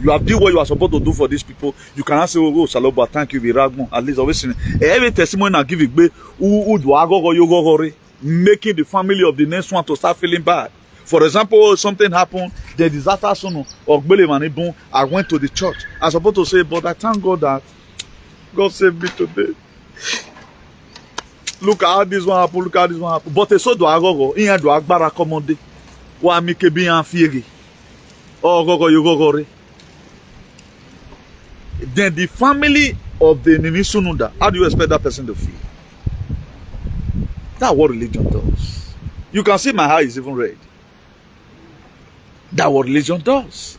you have done what you are supposed to do for these people, you cannot say, oh, Salobo, thank you, Viragmo. At least always every testimony I give it, who do I go, making the family of the next one to start feeling bad. For example, something happened, the disaster soon, or I went to the church. I was supposed to say, but I thank God that God saved me today. Look at how this one happened, look at this one happened. But so do I go, in do Agbara commande. Wa mi ke bi an fiere. Oh, go, you go. Then the family of the Ninisununda, how do you expect that person to feel? That's what religion does. You can see my eye is even red. That's what religion does.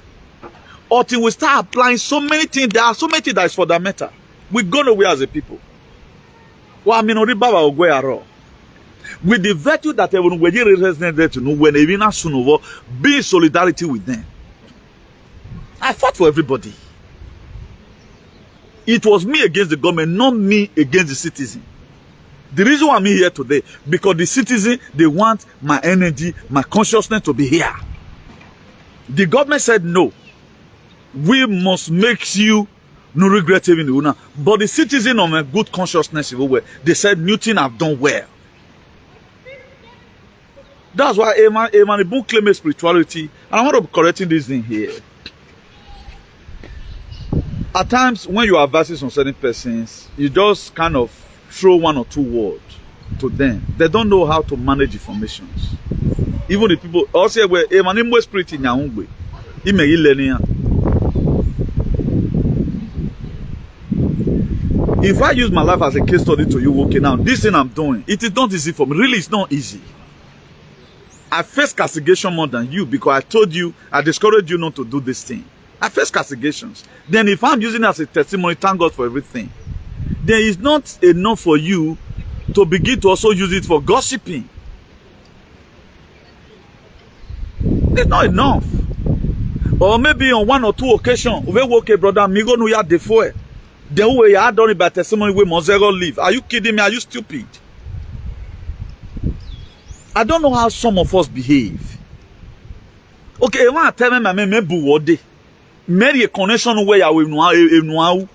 Until we start applying so many things, there are so many things that is fundamental. We go nowhere as a people. With the virtue that everyone will resonate to know when even as soon over, be in solidarity with them. I fought for everybody. It was me against the government, not me against the citizen. The reason why I'm here today, because the citizen, they want my energy, my consciousness to be here. The government said no. We must make you no regret even the owner. But the citizen of a good consciousness, they said Newton have done well. That's why a book claim spirituality, and I want to be correcting this thing here. At times, when you are advising on certain persons, you just kind of throw 1 or 2 words to them. They don't know how to manage information. Even the people also where a man is spirit in your own way. If I use my life as a case study to you, okay, now this thing I'm doing, it is not easy for me. Really, it's not easy. I face castigation more than you because I told you, I discouraged you not to do this thing. I face castigations. Then if I'm using it as a testimony, thank God for everything. Then it's not enough for you to begin to also use it for gossiping. It's not enough. Or maybe on 1 or 2 occasions, we okay, brother, me go no ya defoe. Then we had done it by testimony we must zero live. Are you kidding me? Are you stupid? I don't know how some of us behave. Okay, when I tell me me buwode, marry a connection where I will know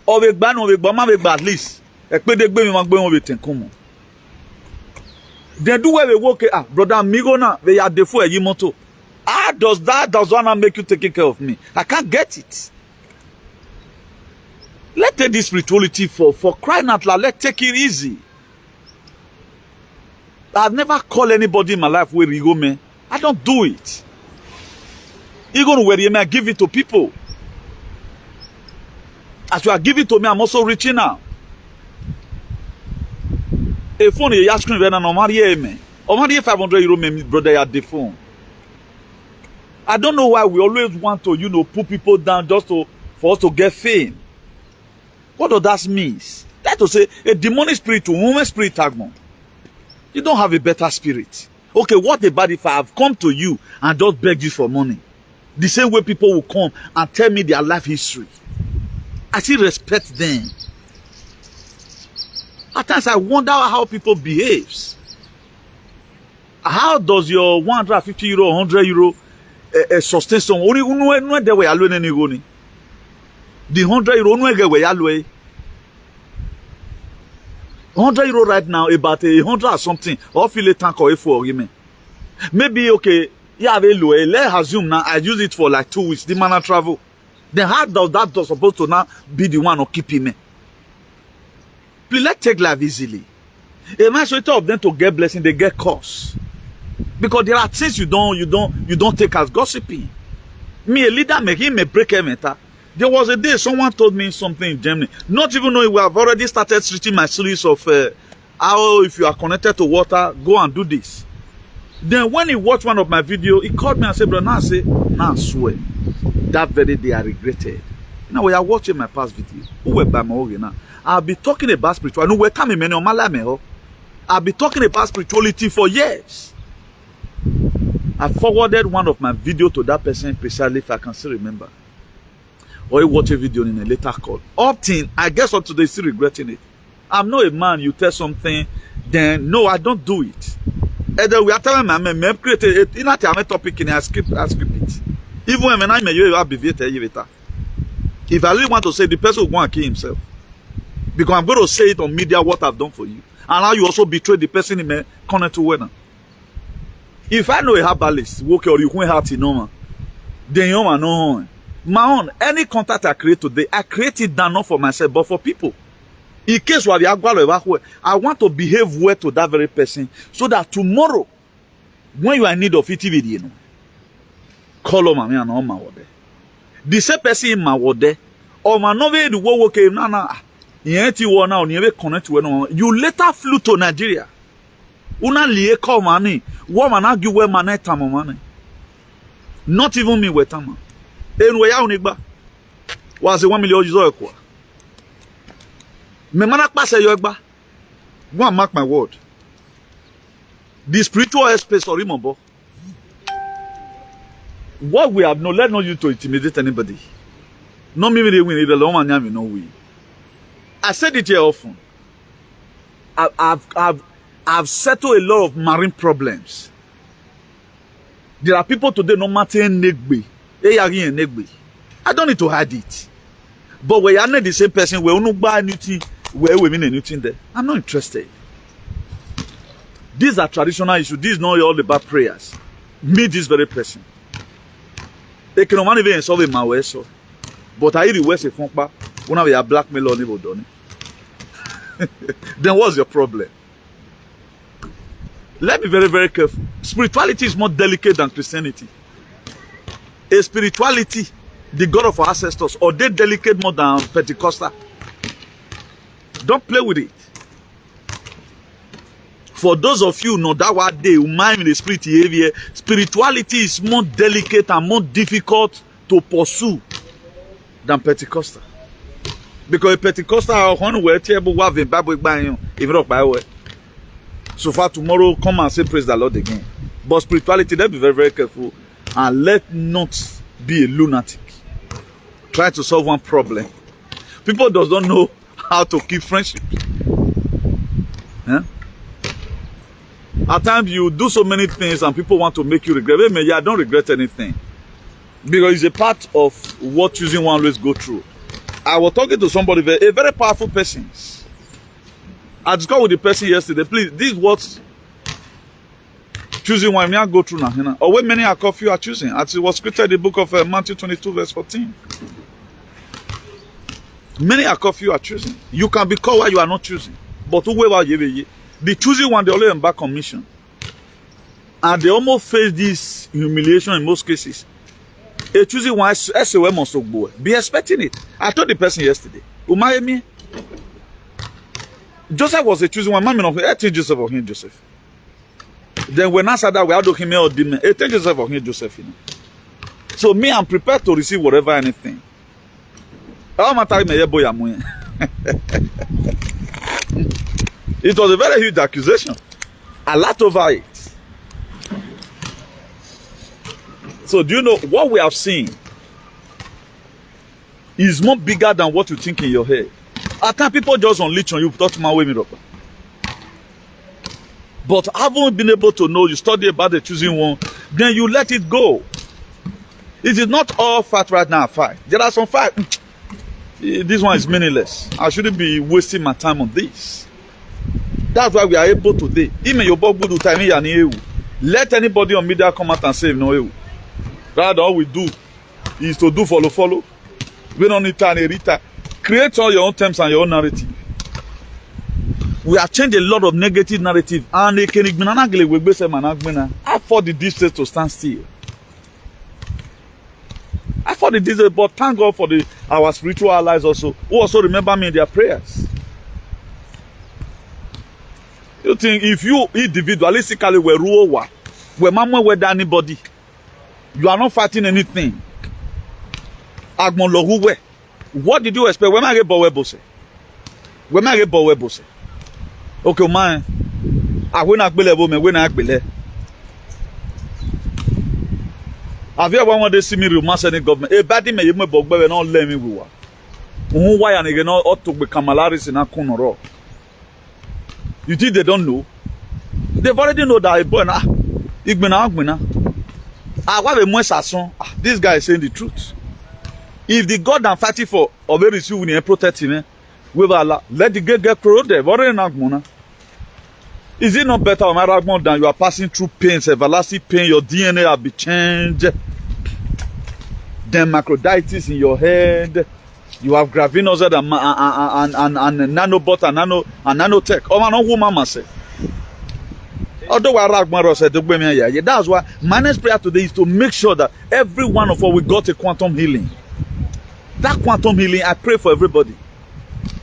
or we ban or we at least. Then do where we work. Brother, me go now. They are defoe a yimoto. Does one make you taking care of me? I can't get it. Let's take this spirituality for crying out loud. Let's take it easy. I've never called anybody in my life where you go, man. I don't do it. Even where you may give it to people. As you are giving to me, I'm also reaching out. A phone you ask me when I'm not here, 500 euro, brother, at the phone. I don't know why we always want to, put people down just for us to get fame. What does that mean? That to say, a demonic spirit to woman spirit tagmon. You don't have a better spirit. Okay, what about if I have come to you and just begged you for money? The same way people will come and tell me their life history. I still respect them. At times I wonder how people behaves. How does your 150 euro, 100 euro sustain someone? The 100 euro, 100 euro right now, about 100 or something, or feel a tank or a for argument. Maybe, okay, yeah, let's assume now I use it for like 2 weeks, the man travel. Then how does that supposed to now be the one who keep him? Please, let's take life easily. A majority of them to get blessing, they get curse. Because there are things you don't take as gossiping. Me, a leader, he may break a meter. There was a day someone told me something in Germany. Not even knowing we have already started treating my series of how if you are connected to water, go and do this. Then when he watched one of my videos, he called me and said, brother, I swear, that very day I regretted. Now we are watching my past video. Who were by my own now? I'll be talking about spirituality. No, we're coming, man. I'll be talking about spirituality for years. I forwarded one of my videos to that person precisely, if I can still remember. Or he watched a video in a later call. Often, I guess up to today, still regretting it. I'm not a man, you tell something, then no, I don't do it. Either we are telling me, create a topic in a script it. Even when I may if I really want to say, the person will go and kill himself. Because I'm going to say it on media what I've done for you. And how you also betray the person in my connect to weather. If I know a herbalist, work or you won't have to know, then you know. My own, any contact I create today, I create it not for myself, but for people. In case I want to behave well to that very person, so that tomorrow, when you are in need of it, you know, call on me and on my word. The same person in my word, or my novel, the work came now. You later flew to Nigeria. Una liye call money. Woman argue where man tamo money. Not even me with tama. Anyway, ya unigba. Was the 1 million euro kwa. Me manak pa se yo egba. Go and mark my word. The spiritual airspace or remember. What we have no, let not you to intimidate anybody. No me we win either long and no we. I said it here often. I've settled a lot of marine problems. There are people today no matter negbe. I don't need to hide it. But we are not the same person. We don't buy anything. We mean anything there. I'm not interested. These are traditional issues. This is not all about prayers. Me, this very person. They can not even solve my way so. But I hear the West if when we are blackmail on evil done. Then what's your problem? Let's be very, very careful. Spirituality is more delicate than Christianity. A spirituality, the God of our ancestors, or they delicate more than Pentecostal. Don't play with it. For those of you who know that what they mind in the spirit behavior, spirituality is more delicate and more difficult to pursue than Pentecostal. Because a Pentecostal one way table have a Bible buying if not by way. So far tomorrow come and say praise the Lord again. But spirituality, let's be very, very careful and let not be a lunatic. Try to solve one problem. People does not know how to keep friendship. Yeah? At times you do so many things and people want to make you regret. Hey, I don't regret anything. Because it's a part of what choosing one always go through. I was talking to somebody, a very powerful person. I discussed with the person yesterday. Please, this is what choosing one may go through now. Or when many are called, few are choosing. As it was scripted in the book of Matthew 22, verse 14. Many are called, few are choosing. You can be called while you are not choosing. But whoever you the choosing one, they always embark on mission. And they almost face this humiliation in most cases. A choosing one, SOM must go. Be expecting it. I told the person yesterday. Umayemi. Joseph was a choosing one. Man, I think Joseph or him Joseph. Then when I said that we had to him or demon, I think Joseph or him Joseph. You know? So me, I'm prepared to receive whatever, anything. It was a very huge accusation. A lot over it. So do you know what we have seen is more bigger than what you think in your head. At times people just unleash on you, talk my way, miracle. But haven't been able to know, you study about the choosing one, then you let it go. It is not all fight right now, fight. There are some fight. This one is meaningless. I shouldn't be wasting my time on this. That's why we are able today. Even your good time, let anybody on media come out and say no. Rather, all we do is to do follow. We don't need to create all your own terms and your own narrative. We have changed a lot of negative narrative, and they can I for the distance to stand still. I thought it is, but thank God for our spiritual allies also, who also remember me in their prayers. You think if you individualistically were rule where mama were anybody, you are not fighting anything. What did you expect? When I get bose? Okay, man. I will not believe me when I believe. Have you ever wanted to see me romance any government? A bad thing, you may not let me go. Why and again, ought to be Kamalaris in a corner. You think they don't know? They've already know that a boy now. This guy is saying the truth. If the God I'm fighting for, or very soon we protect him, let the get corroded. Is it not better than you are passing through pains, everlasting pain, your DNA will be changed, then microditis in your head, you have gravinos and nanobot and nanotech. Oh man, no mama say. Although I said that's why my next prayer today is to make sure that every one of us we got a quantum healing. That quantum healing, I pray for everybody.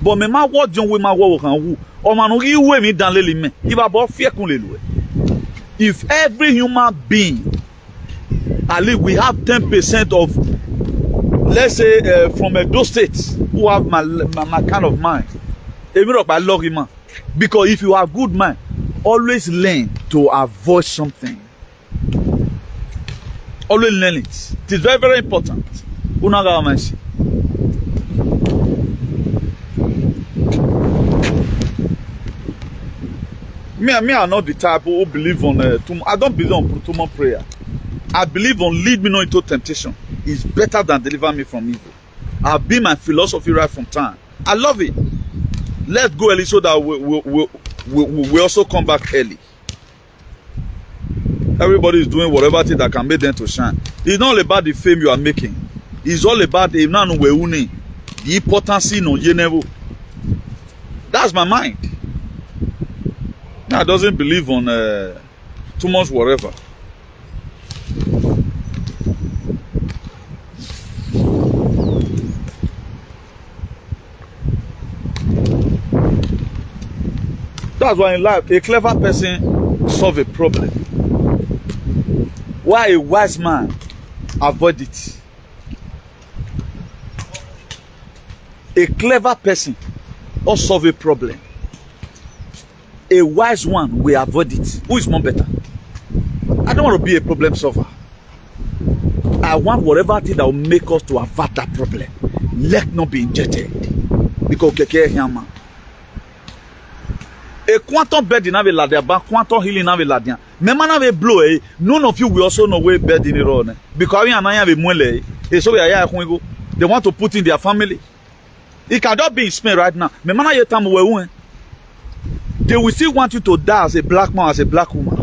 But me ma what John we ma wo kan wu. O ma no yi we mi dan lele me. If every human being, at least we have 10% of, let's say, from those states who have my kind of mind. Because if you have good mind, always learn to avoid something. Always learn it. It is very, very important. Me, I'm not the type who believe on I don't believe on tomorrow prayer. I believe on lead me not into temptation. It's better than deliver me from evil. I've been my philosophy right from time. I love it. Let's go early so that we also come back early. Everybody is doing whatever thing that can make them to shine. It's not all about the fame you are making. It's all about the importance no yenevo. That's my mind. I doesn't believe on too much whatever. That's why in life a clever person solve a problem. Why a wise man avoid it. A clever person or solve a problem. A wise one will avoid it. Who is more better? I don't want to be a problem solver. I want whatever thing that will make us to avert that problem. Let not be injected. Because a quantum bed in a quantum healing in a Memana blow, none of you will also know where bed in the road. Because they want to put in their family. It cannot be in Spain right now. Memana yetam we. They will still want you to die as a black man, as a black woman.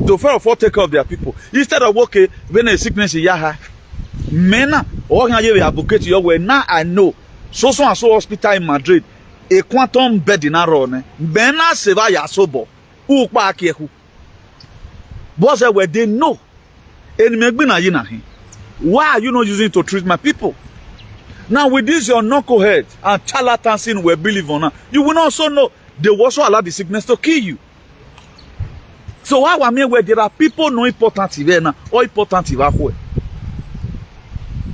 To first of all take care of their people. Instead of okay, when a sickness is yaha. Mena, or you advocate your way. Now I know. So and so hospital in Madrid. A quantum bed in a run. Mena seva ya sobo. Who pa kehu. Boss where they know. Why are you not using it to treat my people? Now with this your knucklehead and charlatans in we believe on, you will also know. They will also allow the sickness to kill you. So why I mean where there are people no important event or important event.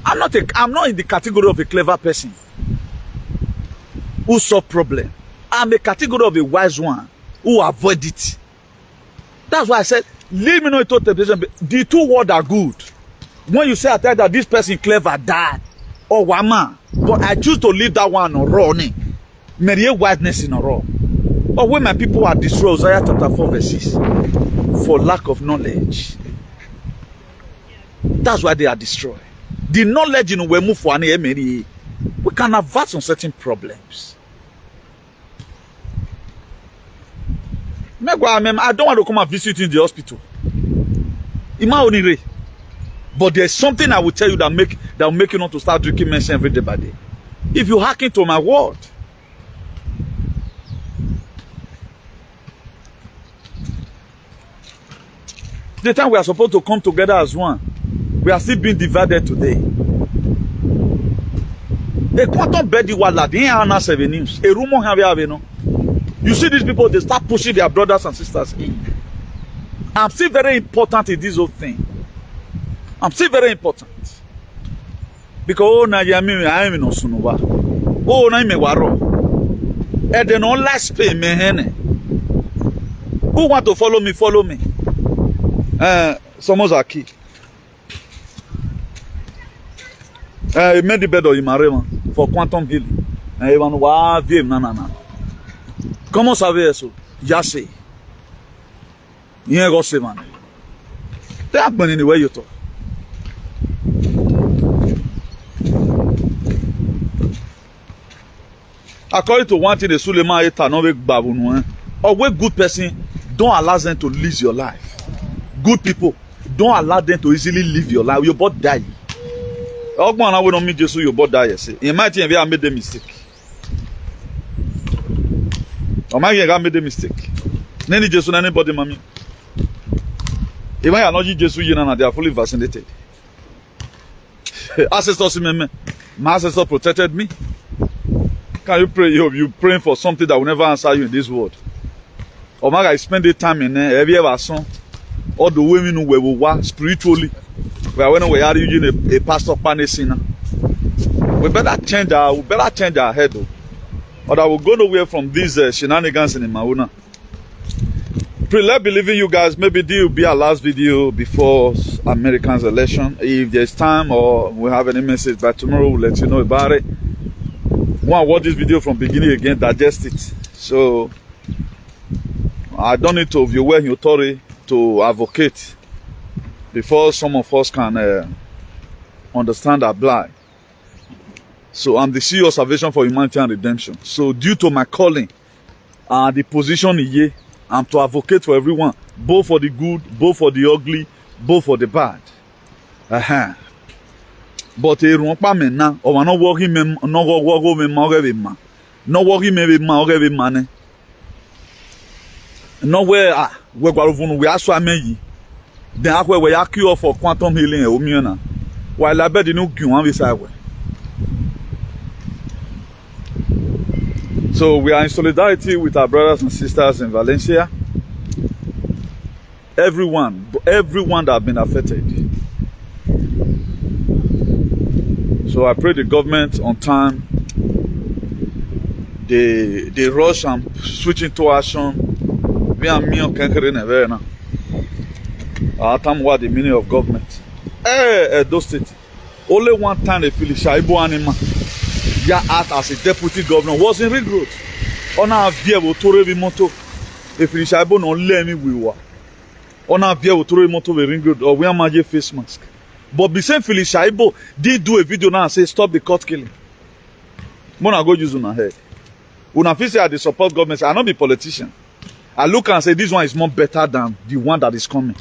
I'm not in the category of a clever person who solve problem. I'm a category of a wise one who avoid it. That's why I said, leave me no into temptation. The two words are good. When you say I tell that this person clever, die, or wama, but I choose to leave that one running. Many whiteness in a row. Or when my people are destroyed, Isaiah chapter 4 verse 6, for lack of knowledge. That's why they are destroyed. The knowledge in we move for an we can avert on certain problems. I don't want to come and visit you in the hospital. But there's something I will tell you that will make you not to start drinking medicine every day by day. If you hack into my word. The time we are supposed to come together as one, we are still being divided today. You see these people, they start pushing their brothers and sisters in. I'm still very important in this whole thing. I'm still very important. Because I am in Osunuba. Oh, na me waro. And then all last pay me hene. Who want to follow me? Follow me. Someone's a key. He made the bed of Imarema for quantum healing. And he want to na. Comment savez eso? Ya sei. You ain't gonna say, man. They happen in the way you talk. According to one thing, the Suleiman Eta no make babu. Or when good person, don't allow them to live your life. Good people, don't allow them to easily live your life. Your body die. Ogman I will not meet Jesus, your body die. In my team, I made the mistake. Or my I made the mistake. Nany Jesus, anybody, mommy. If I are not Jesus, they are fully vaccinated. Ancestors, my ancestor protected me. Can you pray? You praying for something that will never answer you in this world. Or my I spend the time in there. Have you ever seen all the women who were war spiritually? When we are using a pastor panicina. We better change our head though. Or that will go nowhere from these shenanigans in Mauna. Let's believe in you guys. Maybe this will be our last video before Americans' election. If there's time or we have any message by tomorrow, we'll let you know about it. Want to watch this video from beginning again, digest it. So I don't need to view where authority to advocate before some of us can understand our blind. So I'm the CEO of Salvation for Humanity and Redemption. So due to my calling and the position here, I'm to advocate for everyone, both for the good, both for the ugly, both for the bad. But he won't pay me now. Or not working me, not working me, not working me, man. Nowhere we are so amazing. Then after we are cure for quantum healing, Omiana. While I bet the new Q1 beside. So we are in solidarity with our brothers and sisters in Valencia. Everyone that have been affected. So I pray the government on time. They rush and switch into action. We are me on Kankere Neverna. I tell what the meaning of government. Those states. Only one time they feel Shaibu Anima. Their act as a deputy governor was in Ring Road. On our view, we told every moto. If we Shaibu no let me we were. On our view, we told every moto we Ring Road or we are magic face mask. But the same Philly Shaibu did do a video now and say stop the court killing. Mona go use on head. When I feel say I support government, I not be politician. I look and say this one is more better than the one that is coming.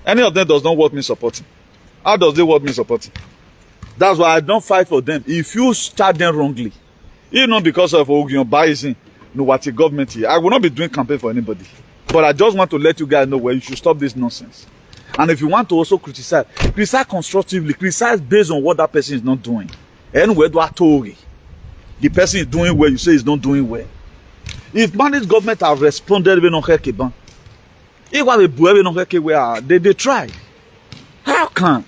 Any of them does not worth me supporting. How does they worth me supporting? That's why I don't fight for them. If you start them wrongly, even not because of biasing, no what the government here. I will not be doing campaign for anybody. But I just want to let you guys know where you should stop this nonsense. And if you want to also criticize constructively, criticize based on what that person is not doing. And where do I tell you? The person is doing well, you say he's not doing well. If managed government have responded, they tried. How can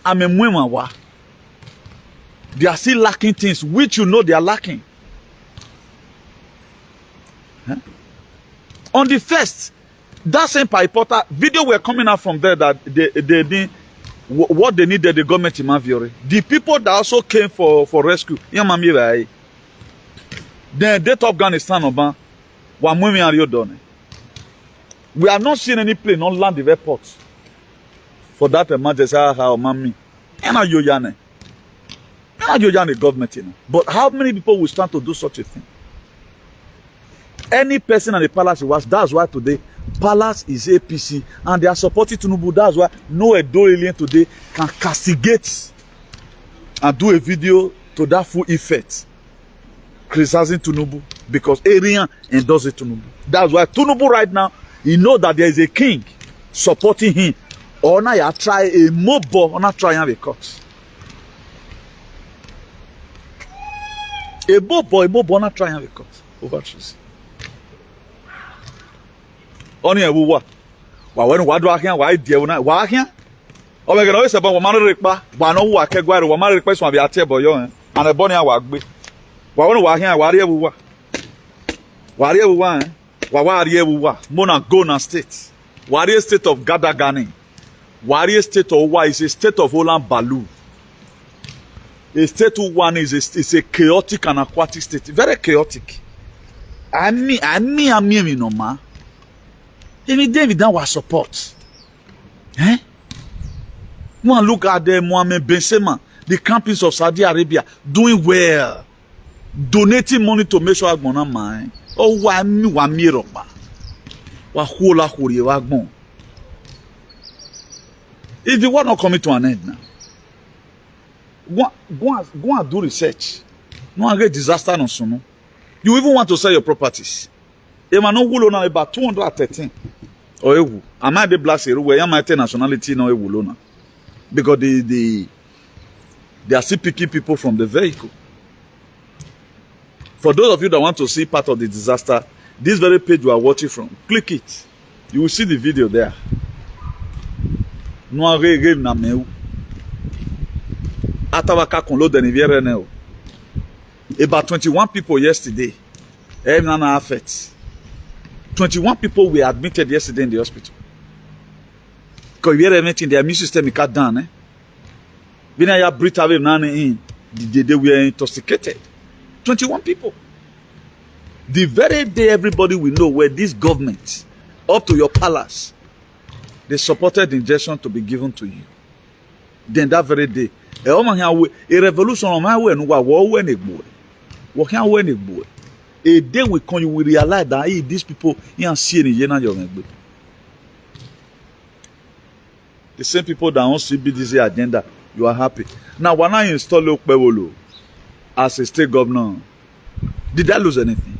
they are still lacking things which you know they are lacking? Huh? On the first, that same Paipota video were coming out from there that they didn't what they needed, the government in Maviore. The people that also came for rescue, we are not seeing any plane on land the airport for that emergency. The government, But how many people will stand to do such a thing? Any person at the palace was. That's why today palace is APC and they are supporting Tinubu. That's why no Edo alien today can castigate and do a video to that full effect criticizing Tinubu because Arian endorses Tinubu. That's why Tinubu right now, he know that there is a king supporting him. Or now you try a mobile or not trying a cut. A mobile not trying a cut over trees. Only a woo. Why when what do I hear? Why dear? Why here? Oh, we can always about one man request. One who I can go. One man request one be a table young and a bonny work. Why when walk here? Why you woo? Why you woo? Why you woo? Mona Gona State. Warrior state of Gadagani. Warrior state of Wa is a state of Olan Balu. A state of one is a chaotic and aquatic state. Very chaotic. I mean, no ma. Even David that was support. Eh? One look at the Mohammed Ben Salman, the campus of Saudi Arabia, doing well. Donating money to make sure Agbona mine. Oh, why me wa miroba. Wa hula huri wa agbon. If the war not coming to an end now, go and do research. No and get disaster no soon. You even want to sell your properties. Ema no wulo na about 213. Or ewu. Am I the black zero where am I nationality no ewu na? Because they are still picking people from the vehicle. For those of you that want to see part of the disaster, this very page you are watching from, click it. You will see the video there. No game na meu. Atawaka konlo deniviere neo. About 21 people yesterday. Nana affects. 21 people were admitted yesterday in the hospital. Because we are in their immune system cut down. When I breathe away in, they were intoxicated. 21 people. The very day everybody will know where this government, up to your palace, they supported the injection to be given to you. Then that very day, a revolution on my way, a day will come, you will realize that hey, these people here see the same people that want to be this agenda, you are happy. Now, when I install Okpewolo as a state governor, did I lose anything?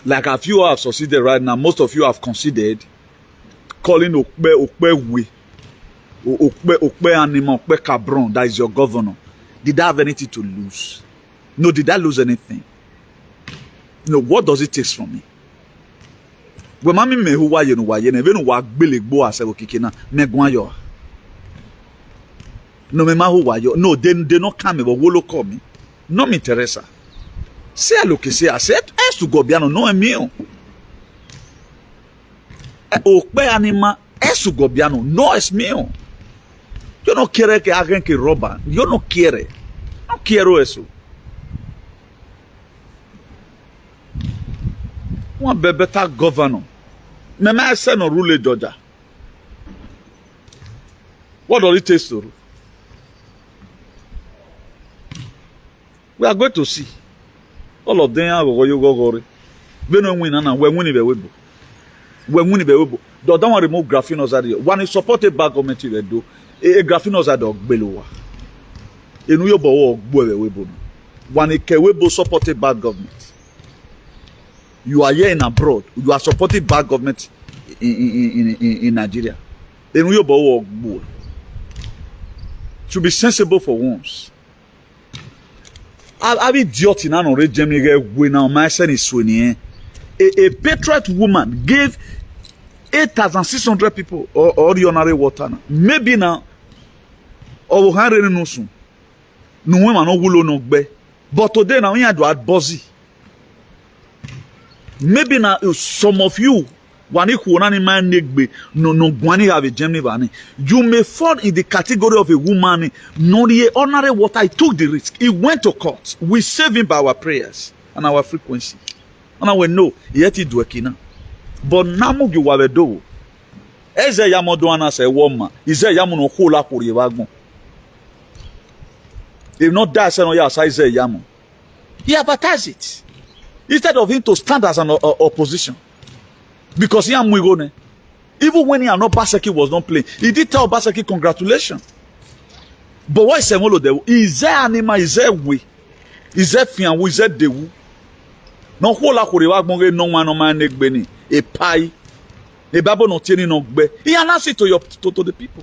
Like a few have succeeded right now, most of you have considered calling Okpe Animal, Okpe Cabron, that is your governor. Did I have anything to lose? No, did I lose anything? No, what does it take from me? When mami me who you know why you never know what Billy Boa said kikina me gwayo. No me ma who why you no they not come but wolo call me. No me interesa. Say a look say I said es to go biano no emio. Okpe anima es to go biano no es mio. Yo no quiere que alguien que roba. Yo no quiere. No quiero eso. One better governor. Me I say no rule Georgia. What does it take to rule? We are going to see. All of them are going to go. We don't win and we win the webo. We win the webo. Don't want to remove graphinos out here. One is supported by government to do. A graphinos are dog below. In New York, webo. One is webo supported by government. You are here in abroad. You are supporting bad government in Nigeria. Then we should be sensible for once. I be idiot in an region when now my son is swinging. A patriot woman gave 8,600 people ordinary water. Maybe now, or we no soon. No woman no will no be. But today now we had to add buzzy. Maybe now some of you Wani kuonani man negbe no gwani have a Germany bani. You may fall in the category of a woman. No the ordinary water. He took the risk. He went to court. We save him by our prayers and our frequency. And I will know yet he do ekina. But namu you wabe do. Eze yamo do ana se woman. Ize yamo no hula kuri wagmo. If not that, say no ya size yamo. He advertised it instead of him to stand as an opposition. Because he am even when he and not Baseki was not playing, he did tell Baseki congratulations. But why is Semolo de? Is there anima? Is there way? Is there fian? Is there dewu? No hola kuriwa bonge no man negbeni a pie. A babo no tieni no gbe. He announced it to the people.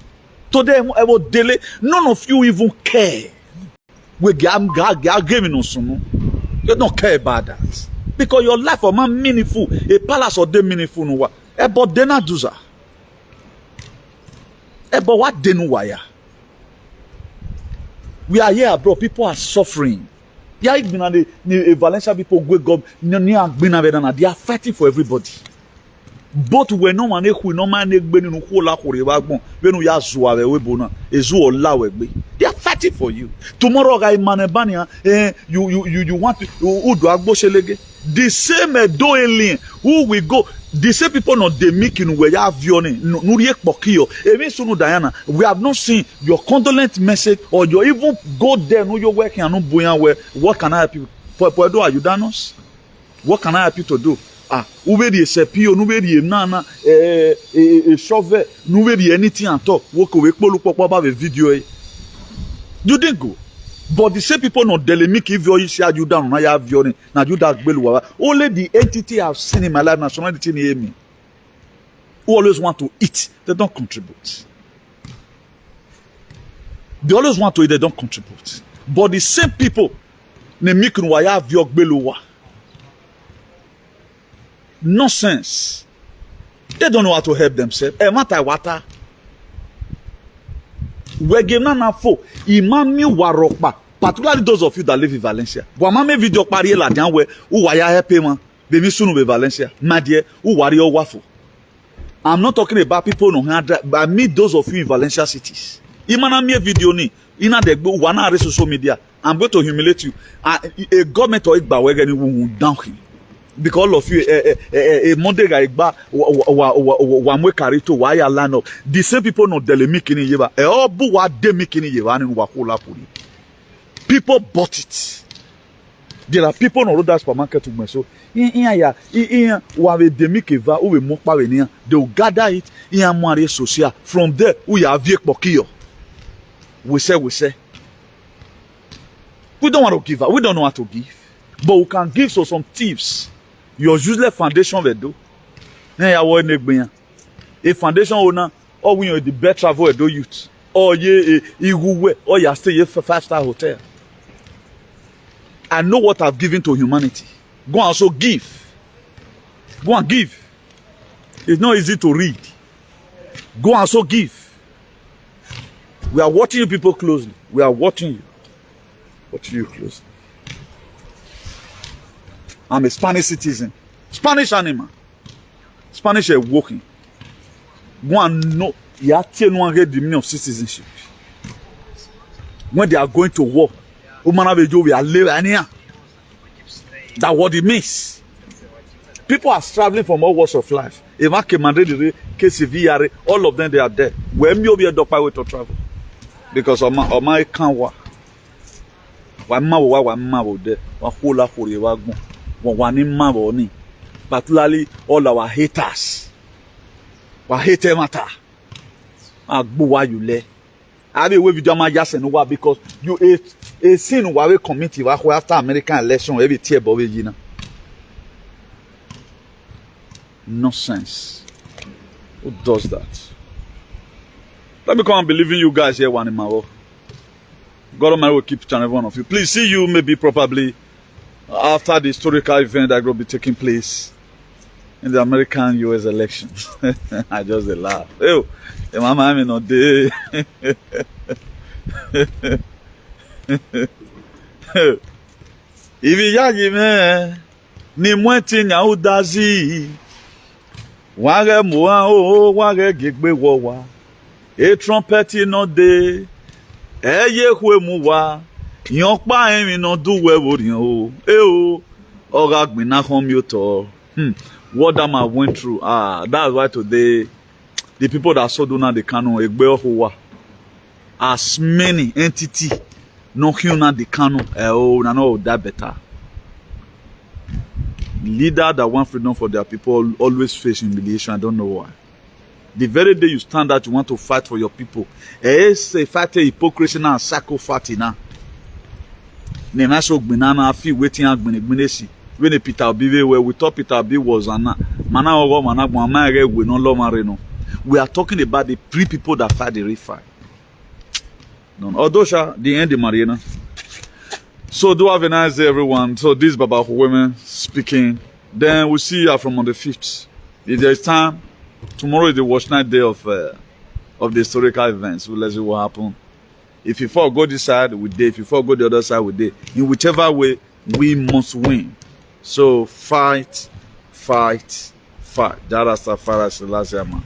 To them, I will delay. None of you even care. We game no sunu. You don't care about that. Because your life is man meaningful. A palace or de meaningful no wa. But they not do that. But what they know why? We are here, bro. People are suffering. Yeah, the Valencia people go they are fighting for everybody. But we no man who no man no hola kuriwagbon. We no ya zuwa we bona. Ezu ola we. They are fighting for you. Tomorrow guy manebania you want to do agbo the same do alien who will go. The same people not they making where you have viewing no pokio. Even sunu Diana, we have not seen your condolence message or you even go there no you're working and no boyan where what can I help you? Are you danos? What can I help you to do? Uvedi sepio, nuvedi nana, shovel, nuvedi anything at all. Walk away, about the video. You didn't go. But the same people not delimik if you see you down, now you have your now you that beluwa. Only the entity I've seen in my life, nationality near me, who always want to eat, they don't contribute. They always want to eat, they don't contribute. But the same people, they make you have your beluwa. Nonsense. They don't know how to help themselves. Matter water. We give na fo. Imami warokpa. Particularly those of you that live in Valencia. Wamame video pari la dian we u waya help man. Be mi sunu be Valencia. Madie u wari o wafo. I'm not talking about people no but I meet those of you in Valencia cities. Imana me video ni. Ina de gbo wana are social media. I'm going to humiliate you. A government or igba we gani will down him. Because all of you, a Monday guy, one carry to why land up. The same people not delimik in yeva. All bu wa demik in yeva and wakola puri. People bought it. There are people on that supermarket to me. So, wa we demik eva we mokpa we niya. They will gather it in a moire social. From there, we have viek pokiyo. We say. We don't want to give. We don't know how to give. But we can give so some thieves. Your useless foundation will do. A foundation owner, or when you're the best travel do youth, or ye or you stay a 5-star hotel. I know what I've given to humanity. Go and also give. Go and give. It's not easy to read. Go and also give. We are watching you people closely. We are watching you. Watching you closely. I'm a Spanish citizen. Spanish animal. Spanish are working. Go and know. You have to know the meaning of citizenship. When they are going to war, we are living here. That's what it means. People are traveling from all walks of life. All of them, they are there. When you be a doctor way to travel. Because my can't work. Particularly all our haters. We hate matter. Why you lay? I be with you because you a sin we committee after American election every tear bobby you. Nonsense. Who does that? Let me come and believe in you guys here one in my world. God Almighty will keep each and every one of you. Please see you maybe probably after the historical event that will be taking place in the American US elections. I just laugh. Oh, my mama no day. If you yagi me, ni mwenti nya udazi. Wage moa o wage gigbe wowa. A trumpet no de. Eye hwe mu wa. Yon pa emi no do we wori o. E o. Oga gbina commuter. What that man went through. That's why today the people that saw Dona the Kano egbe ohuwa. As many entity no human the Kano. Na no that better. Leader that want freedom for their people always face humiliation. I don't know why. The very day you stand out, you want to fight for your people. It's a fight hypocrisy and psychopathy now. The national banana feel waiting at Benesi. When Peter Obi where we thought Peter Obi was we are talking about the three people that fight the refi. Although the end of Marina. So do have a nice day, everyone. So this is Baba women speaking. Then we'll see you from on the 5th. If there is time, tomorrow is the watch night day of the historical events. We'll let you what happen. If you fall go this side, we did. If you fall go the other side, we did. In whichever way, we must win. So fight, fight, fight. That is the Farah Selassie man.